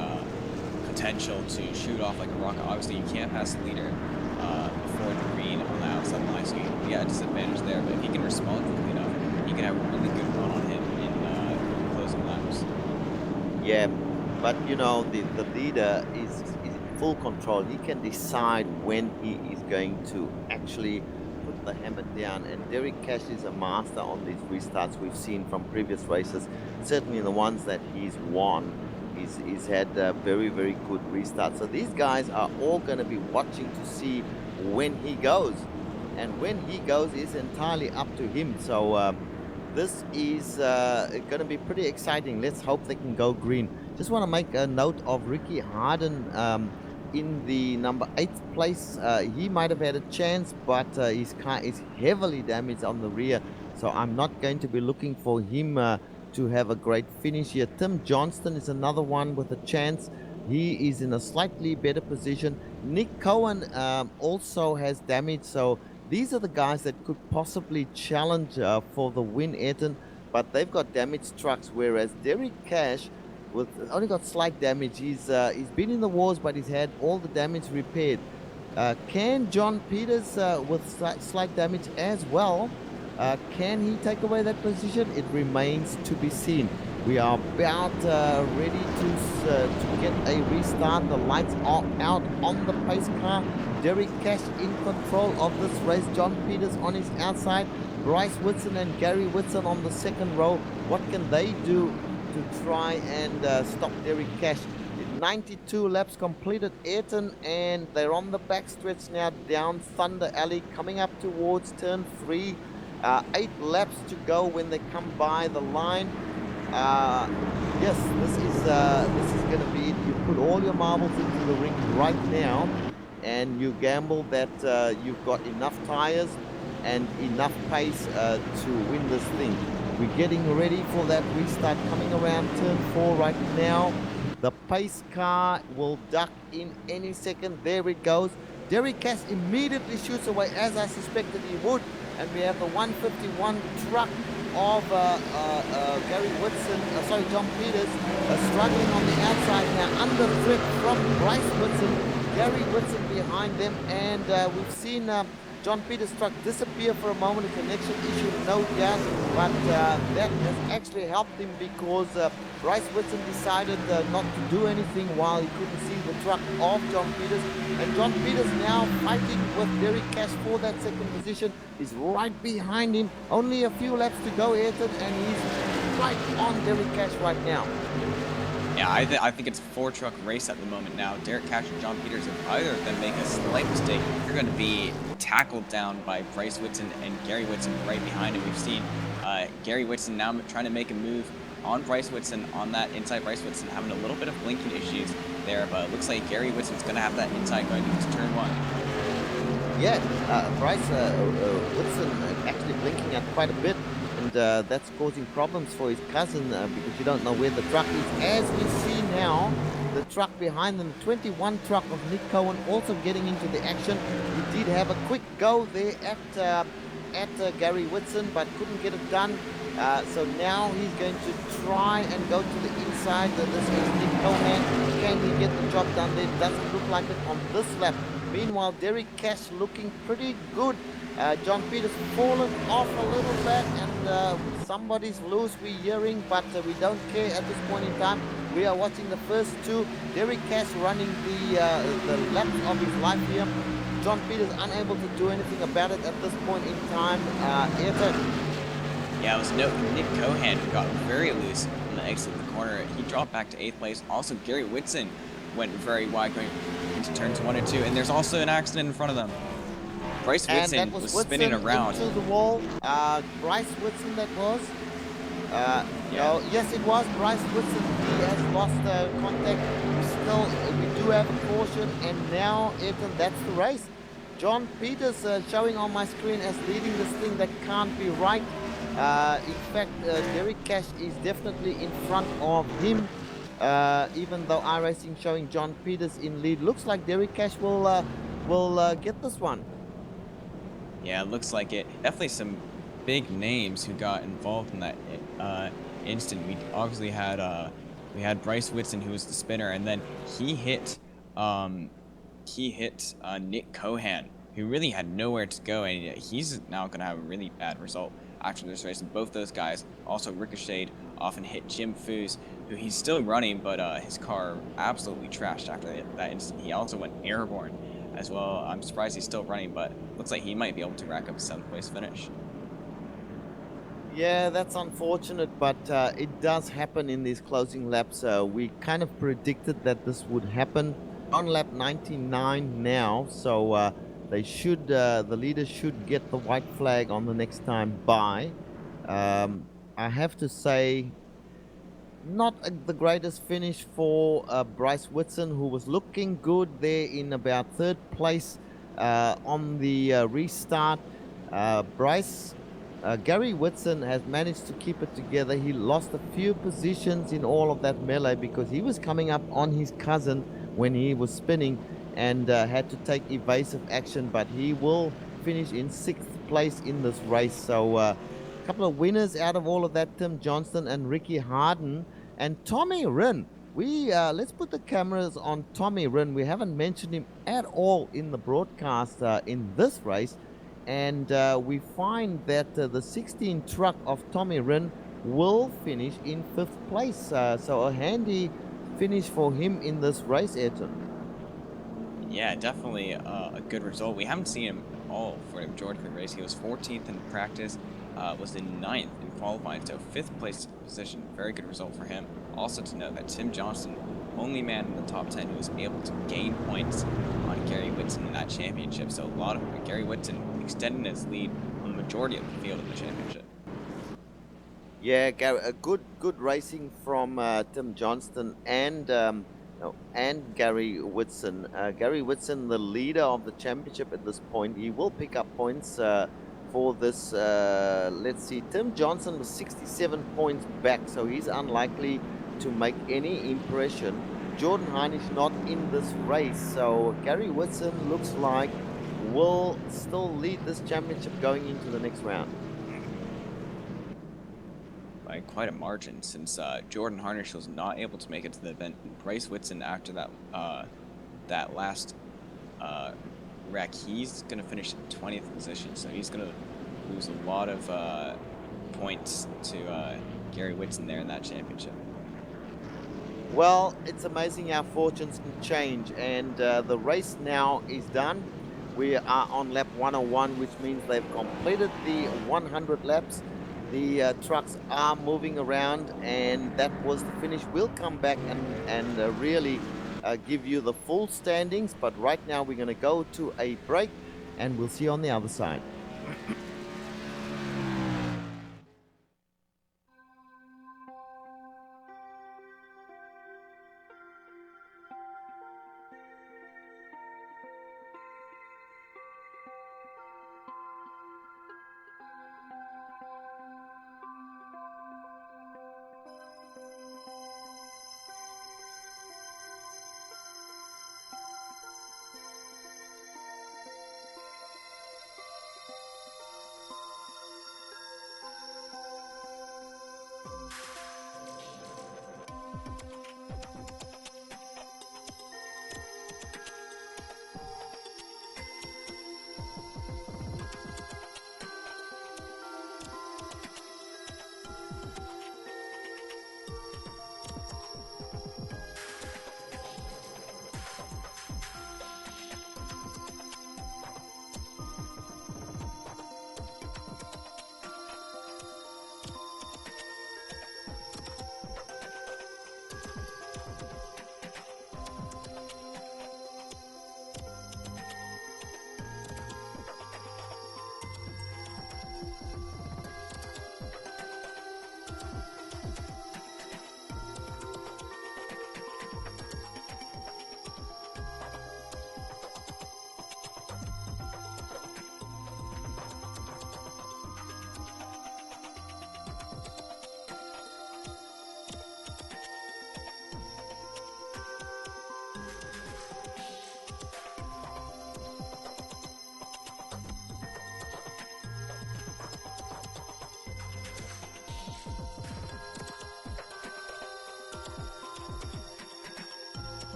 potential to shoot off like a rocket. Obviously, you can't pass the leader before the green on the outside line, so you get a disadvantage there. But if he can respond quickly enough, he can have a really good run on him in closing laps. Yeah, but the leader is in full control. He can decide when he is going to actually put the hammer down, and Derek Cash is a master on these restarts. We've seen from previous races, certainly the ones that he's won, he's had very, very good restarts. So these guys are all going to be watching to see when he goes, and when he goes is entirely up to him. So this is going to be pretty exciting. Let's hope they can go green. Just want to make a note of Ricky Harden in the number 8th place. He might have had a chance, but his car is heavily damaged on the rear, so I'm not going to be looking for him to have a great finish here. Tim Johnston is another one with a chance. He is in a slightly better position. Nick Cohen also has damage, so these are the guys that could possibly challenge for the win, Ayrton, but they've got damaged trucks, whereas Derek Cash with only got slight damage. He's been in the wars, but he's had all the damage repaired. Can John Peters with slight damage as well, can he take away that position? It remains to be seen. We are about ready to get a restart. The lights are out on the pace car. Derek Cash in control of this race. John Peters on his outside. Bryce Whitson and Gary Whitson on the second row. What can they do to try and stop Derek Cash? 92 laps completed, Ayrton, and they're on the backstretch now down Thunder Alley, coming up towards turn 3. 8 laps to go when they come by the line. Yes, this is going to be it. You put all your marbles into the ring right now, and you gamble that you've got enough tires and enough pace to win this thing. We're getting ready for that restart coming around turn 4 right now. The pace car will duck in any second. There it goes. Derek Cash immediately shoots away, as I suspected he would. And we have the 151 truck of Gary Whitson, John Peters, struggling on the outside now, under threat from Bryce Whitson. Gary Whitson behind them, and we've seen John Peters' truck disappear for a moment, a connection issue, no doubt, but that has actually helped him because Bryce Whitson decided not to do anything while he couldn't see the truck of John Peters. And John Peters now fighting with Derek Cash for that second position. He's right behind him. Only a few laps to go, Ayrton, and he's right on Derek Cash right now. Yeah, I think it's a 4-truck race at the moment now. Derek Cash and John Peters, if either of them make a slight mistake, you're going to be tackled down by Bryce Whitson and Gary Whitson right behind him. We've seen Gary Whitson now trying to make a move on Bryce Whitson, on that inside. Bryce Whitson having a little bit of blinking issues there, but it looks like Gary Whitson's going to have that inside going into turn 1. Yeah, Bryce Whitson actually blinking out quite a bit, and that's causing problems for his cousin because you don't know where the truck is. As we see now, the truck behind them, 21 truck of Nick Cohen, also getting into the action. He did have a quick go there at Gary Whitson, but couldn't get it done. So now he's going to try and go to the inside. This is Nick Cohen. Can he get the job done there? Doesn't look like it on this lap. Meanwhile, Derek Cash looking pretty good. John Peters fallen off a little bit, and somebody's loose, we're hearing, but we don't care at this point in time. We are watching the first two. Derek Cash running the lap of his life here. John Peters unable to do anything about it at this point in time. Yeah, it was Nick Cohen who got very loose on the exit of the corner. He dropped back to 8th place. Also, Gary Whitson went very wide going into turns 1 and 2, and there's also an accident in front of them. Bryce Whitson was spinning around. Into the wall. Bryce Whitson that was. Yeah. No, yes, it was Bryce Whitson. He has lost contact. Still, we do have a caution, and now, Ethan, that's the race. John Peters showing on my screen as leading this thing. That can't be right. In fact, Derek Cash is definitely in front of him. Even though iRacing showing John Peters in lead, looks like Derek Cash will get this one. Yeah, it looks like it. Definitely some big names who got involved in that instant. We obviously had Bryce Whitson, who was the spinner, and then he hit Nick Cohen, who really had nowhere to go, and he's now going to have a really bad result after this race. And both those guys also ricocheted off and hit Jim Foos, who he's still running, but his car absolutely trashed after that instant. He also went airborne as well. I'm surprised he's still running, but looks like he might be able to rack up a 7th place finish. Yeah, that's unfortunate, but it does happen in these closing laps. We kind of predicted that this would happen on lap 99 now, so they should, the leaders should get the white flag on the next time by. I have to say, not the greatest finish for Bryce Whitson, who was looking good there in about 3rd place on the restart. Gary Whitson has managed to keep it together. He lost a few positions in all of that melee because he was coming up on his cousin when he was spinning and had to take evasive action, but he will finish in 6th place in this race. So a couple of winners out of all of that, Tim Johnston and Ricky Harden. And Tommy Wren, let's put the cameras on Tommy Wren. We haven't mentioned him at all in the broadcast in this race. And we find that the 16 truck of Tommy Wren will finish in 5th place. So a handy finish for him in this race, Ayrton. Yeah, definitely a good result. We haven't seen him all for the majority of the race. He was 14th in practice, was in 9th in qualifying, so 5th place position. Very good result for him. Also to note that Tim Johnston, only man in the top 10 who was able to gain points on Gary Whitson in that championship. So a lot of Gary Whitson extending his lead on the majority of the field in the championship. Yeah, a good racing from Tim Johnston and Gary Whitson. Gary Whitson, the leader of the championship at this point, he will pick up points for this. Let's see, Tim Johnston was 67 points back, so he's unlikely to make any impression. Jordan Heinisch not in this race, so Gary Whitson looks like will still lead this championship going into the next round. By quite a margin, since Jordan Harnish was not able to make it to the event. Bryce Whitson, after that last wreck, he's going to finish in 20th position, so he's going to lose a lot of points to Gary Whitson there in that championship. Well, it's amazing how fortunes can change, and the race now is done. We are on lap 101, which means they've completed the 100 laps. The trucks are moving around, and that was the finish. We'll come back and really give you the full standings, but right now we're going to go to a break, and we'll see you on the other side.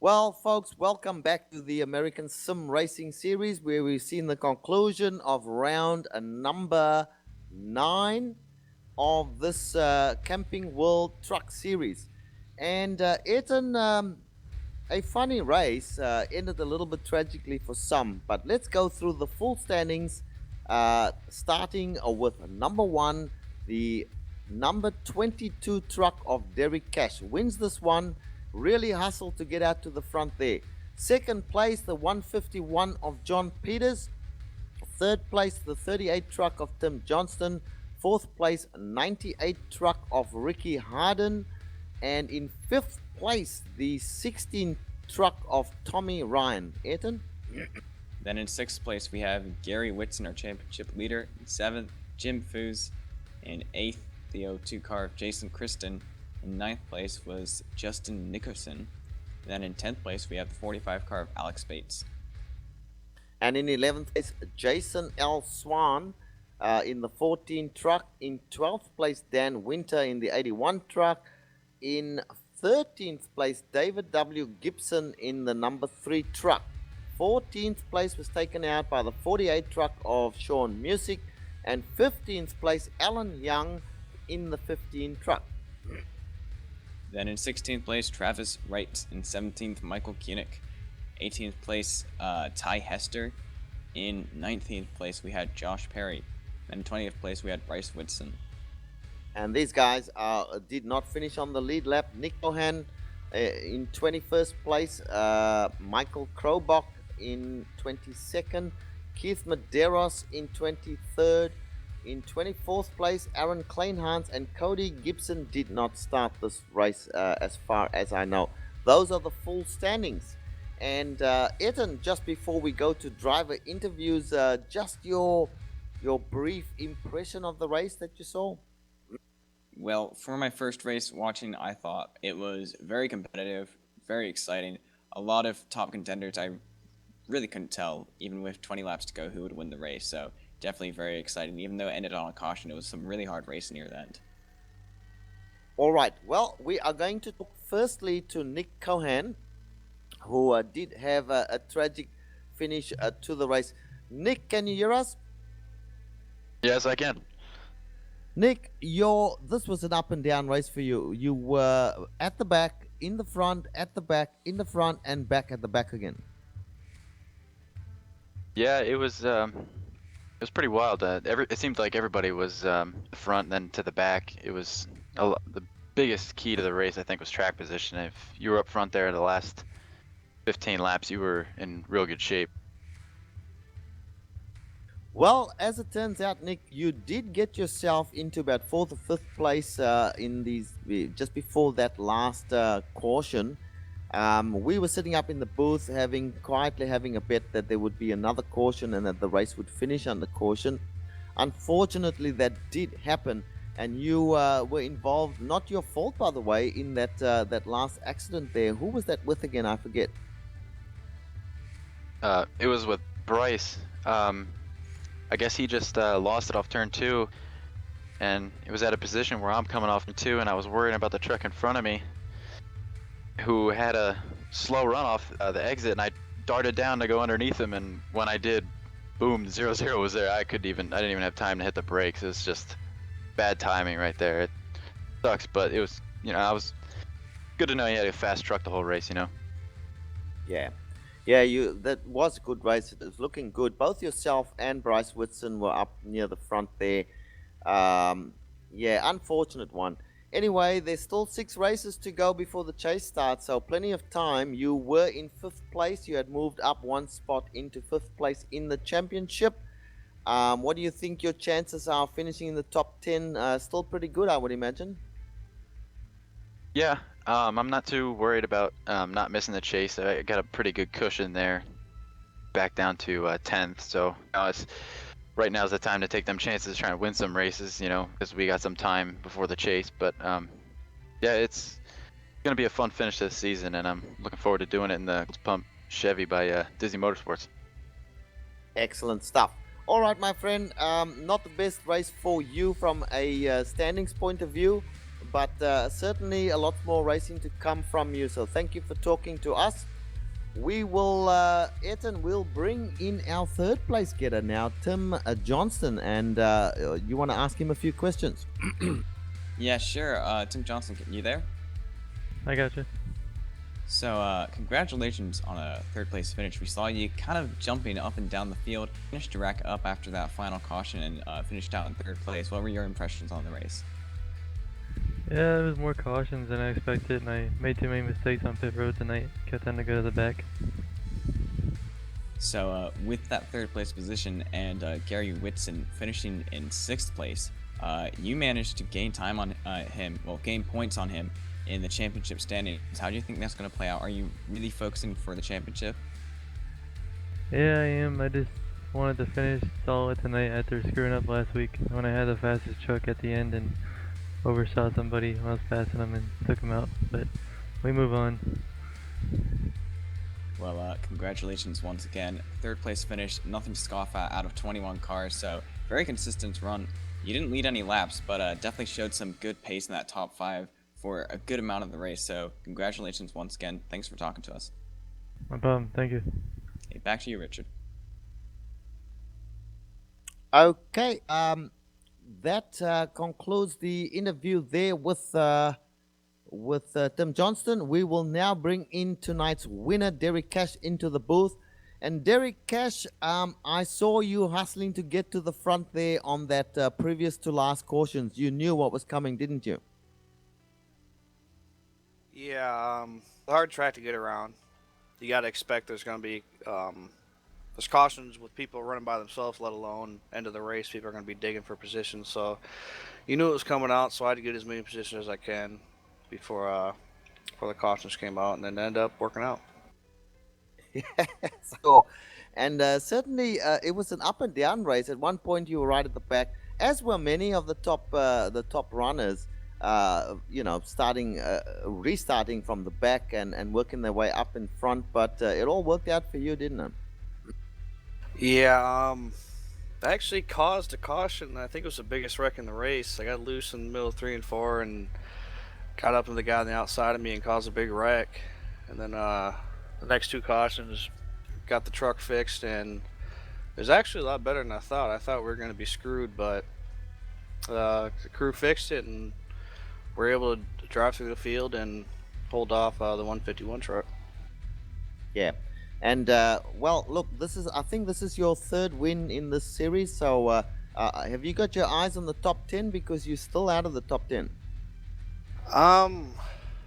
Well, folks, welcome back to the American Sim Racing Series, where we've seen the conclusion of round number 9 of this Camping World Truck Series. And Ayrton, a funny race, ended a little bit tragically for some, but let's go through the full standings, starting with number 1, the number 22 truck of Derek Cash. Wins this one. Really hustled to get out to the front there. Second place, the 151 of John Peters. Third place, the 38 truck of Tim Johnston. Fourth place, 98 truck of Ricky Harden. And in fifth place, the 16 truck of Tommy Ryan. Ayrton? Then in sixth place, we have Gary Whitson, our championship leader. In seventh, Jim Foos. In eighth, the 02 car of Jason Kristen. In ninth place was Justin Nickerson. Then in 10th place, we have the 45 car of Alex Bates. And in 11th place, Jason L. Swan in the 14 truck. In 12th place, Dan Winter in the 81 truck. In 13th place, David W. Gibson in the number 3 truck. 14th place was taken out by the 48 truck of Sean Music. And 15th place, Alan Young in the 15 truck. Then in 16th place, Travis Wright. In 17th, Michael Koenig. 18th place, Ty Hester. In 19th place, we had Josh Perry. Then in 20th place, we had Bryce Whitson. And these guys did not finish on the lead lap. Nick Cohan in 21st place. Michael Krobach in 22nd. Keith Medeiros in 23rd. In 24th place, Aaron Kleinhans and Cody Gibson did not start this race as far as I know. Those are the full standings. And Ayrton, just before we go to driver interviews, just your brief impression of the race that you saw. Well, for my first race watching, I thought it was very competitive, very exciting. A lot of top contenders. I really couldn't tell, even with 20 laps to go, who would win the race. So definitely very exciting. Even though it ended on a caution, it was some really hard racing near the end. All right. Well, we are going to talk firstly to Nick Cohan, who did have a tragic finish to the race. Nick, can you hear us? Yes, I can. Nick, this was an up and down race for you. You were at the back, in the front, at the back, in the front, and back at the back again. Yeah, it was pretty wild. It seemed like everybody was the front and then to the back. It was the biggest key to the race, I think, was track position. If you were up front there the last 15 laps, you were in real good shape. Well, as it turns out, Nick, you did get yourself into about 4th or 5th place in these just before that last caution. We were sitting up in the booth quietly having a bet that there would be another caution and that the race would finish under caution. Unfortunately, that did happen, and you were involved, not your fault by the way, in that last accident there. Who was that with again? I forget. It was with Bryce. I guess he just lost it off turn 2, and it was at a position where I'm coming off turn 2, and I was worrying about the truck in front of me, who had a slow run off the exit, and I darted down to go underneath him, and when I did, boom, 0-0 was there. I didn't even have time to hit the brakes. It was just bad timing right there. It sucks, but it was, I was good to know he had a fast truck the whole race, Yeah, that was a good race. It was looking good. Both yourself and Bryce Whitson were up near the front there. Unfortunate one. Anyway, there's still 6 races to go before the chase starts, so plenty of time. You were in 5th place. You had moved up 1 spot into 5th place in the championship. What do you think your chances are of finishing in the top 10? Still pretty good, I would imagine. Yeah, I'm not too worried about not missing the chase. I got a pretty good cushion there, back down to 10th. So right now is the time to take them chances, trying to win some races, because we got some time before the chase. But it's gonna be a fun finish to the season, and I'm looking forward to doing it in the Pump Chevy by Disney Motorsports. Excellent stuff. All right, my friend, not the best race for you from a standings point of view, but certainly a lot more racing to come from you. So thank you for talking to us. We will, Ayrton will bring in our third place getter now, Tim Johnston, and you want to ask him a few questions? Yeah, sure. Tim Johnson, you there? I gotcha. So, congratulations on a third place finish. We saw you kind of jumping up and down the field, managed to rack up after that final caution and finished out in third place. What were your impressions on the race? Yeah, it was more cautions than I expected, and I made too many mistakes on pit road tonight. Kept having to go to the back. So, with that third place position and Gary Whitson finishing in sixth place, you managed to gain time on gain points on him in the championship standings. How do you think that's going to play out? Are you really focusing for the championship? Yeah, I am. I just wanted to finish solid tonight after screwing up last week when I had the fastest truck at the end and oversaw somebody when I was passing them and took him out. But we move on. Well, congratulations once again. Third place finish, nothing to scoff at out of 21 cars, so very consistent run. You didn't lead any laps, but definitely showed some good pace in that top 5 for a good amount of the race, so congratulations once again. Thanks for talking to us. No problem. Thank you. Okay, back to you, Richard. Okay, that concludes the interview there with Tim Johnston. We will now bring in tonight's winner, Derek Cash, into the booth. And Derek Cash, I saw you hustling to get to the front there on that previous to last cautions. You knew what was coming, didn't you? Yeah, a hard track to get around. You got to expect there's going to be there's cautions with people running by themselves, let alone end of the race. People are going to be digging for positions. So you knew it was coming out, so I had to get as many positions as I can before the cautions came out, and then end up working out. So, and certainly it was an up and down race. At one point you were right at the back, as were many of the top runners. Restarting from the back and working their way up in front, but it all worked out for you, didn't it? Yeah, I actually caused a caution. I think it was the biggest wreck in the race. I got loose in the middle of 3 and 4 and got up to the guy on the outside of me and caused a big wreck. And then the next 2 cautions got the truck fixed, and it was actually a lot better than I thought. I thought we were going to be screwed, but the crew fixed it, and we're able to drive through the field and hold off the 151 truck. Yeah, and well, look, I think this is your 3rd win in this series. So have you got your eyes on the top 10, because you're still out of the top 10? I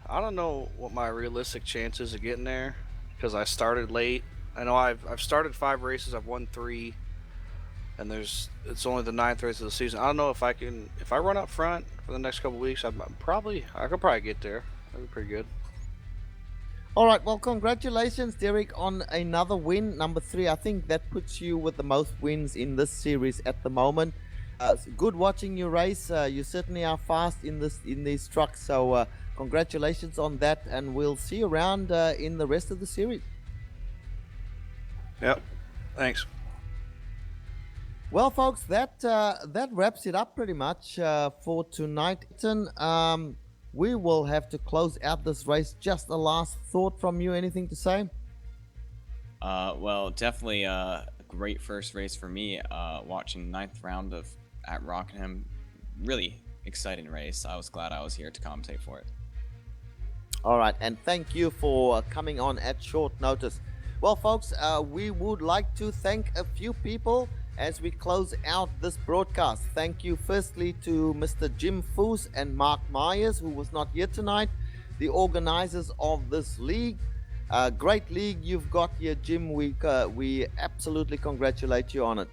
don't know what my realistic chances of getting there, because I started late. I know I've started 5 races. I've won 3. And it's only the 9th race of the season. I don't know if I run up front for the next couple weeks, I could probably get there. That'd be pretty good. All right, well, congratulations, Derek, on another win, number 3. I think that puts you with the most wins in this series at the moment. Good watching you race. You certainly are fast in these trucks. So congratulations on that, and we'll see you around in the rest of the series. Yep. Thanks. Well, folks, that wraps it up pretty much for tonight. We will have to close out this race. Just a last thought from you. Anything to say? Well, definitely a great first race for me. Watching 9th round at Rockingham, really exciting race. I was glad I was here to commentate for it. All right, and thank you for coming on at short notice. Well, folks, we would like to thank a few people as we close out this broadcast. Thank you firstly to Mr. Jim Foos and Mark Myers, who was not here tonight, the organizers of this league. Great league you've got here, Jim. We absolutely congratulate you on it.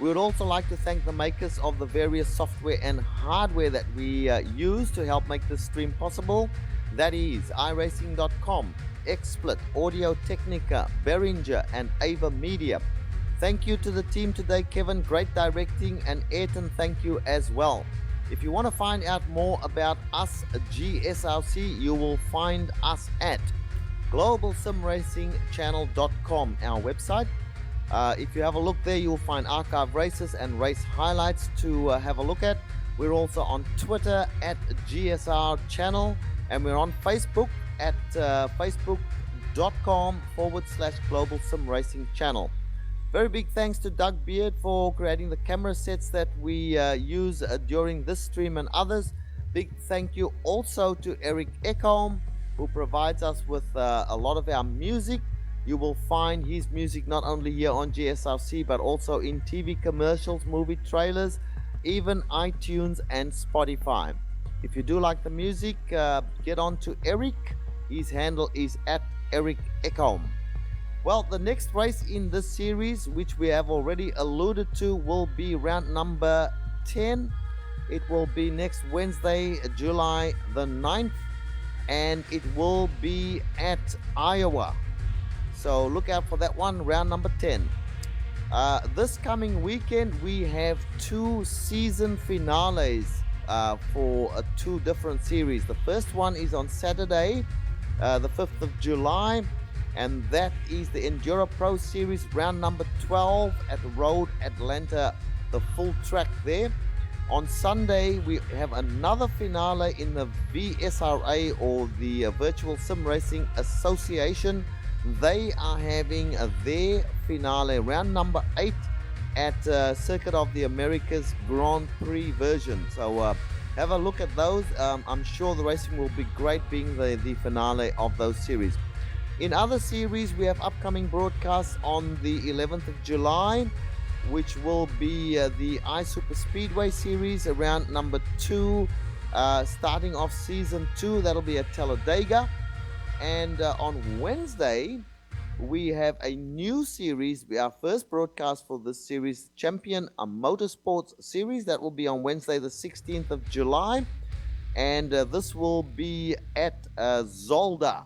We would also like to thank the makers of the various software and hardware that we use to help make this stream possible. That is iRacing.com, XSplit, Audio Technica, Behringer, and Ava Media. Thank you to the team today, Kevin, great directing, and Ayrton, thank you as well. If you want to find out more about us, GSRC, you will find us at globalsimracingchannel.com, our website. If you have a look there, you'll find archive races and race highlights to have a look at. We're also on Twitter at GSR Channel, and we're on Facebook at facebook.com/Global Sim Racing Channel. Very big thanks to Doug Beard for creating the camera sets that we use during this stream and others. Big thank you also to Eric Ekholm, who provides us with a lot of our music. You will find his music not only here on GSRC, but also in TV commercials, movie trailers, even iTunes and Spotify. If you do like the music, get on to Eric. His handle is at Eric Ekholm. Well, the next race in this series, which we have already alluded to, will be round number 10. It will be next Wednesday, July the 9th, and it will be at Iowa. So look out for that one, round number 10. This coming weekend, we have 2 season finales for 2 different series. The first one is on Saturday, the 5th of July. And that is the Enduro Pro Series round number 12 at Road Atlanta, the full track there. On Sunday, we have another finale in the VSRA, or the Virtual Sim Racing Association. They are having their finale round number 8 at Circuit of the Americas Grand Prix version. So have a look at those. I'm sure the racing will be great, being the finale of those series. In other series, we have upcoming broadcasts on the 11th of July, which will be the iSuper Speedway Series around number 2, starting off season 2. That'll be at Talladega. And on Wednesday, we have a new series, our first broadcast for this series, Champion Motorsports Series. That will be on Wednesday, the 16th of July. And this will be at Zolder.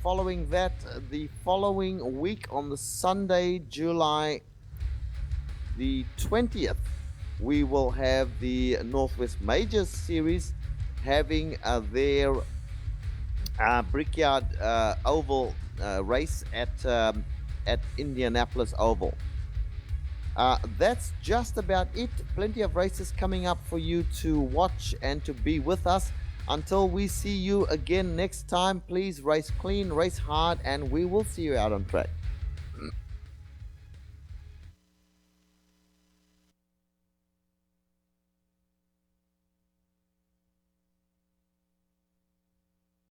Following that, the following week on the Sunday, July the 20th, we will have the Northwest Majors Series having their Brickyard Oval race at Indianapolis Oval. That's just about it. Plenty of races coming up for you to watch and to be with us. Until we see you again next time, please race clean, race hard, and we will see you out on track.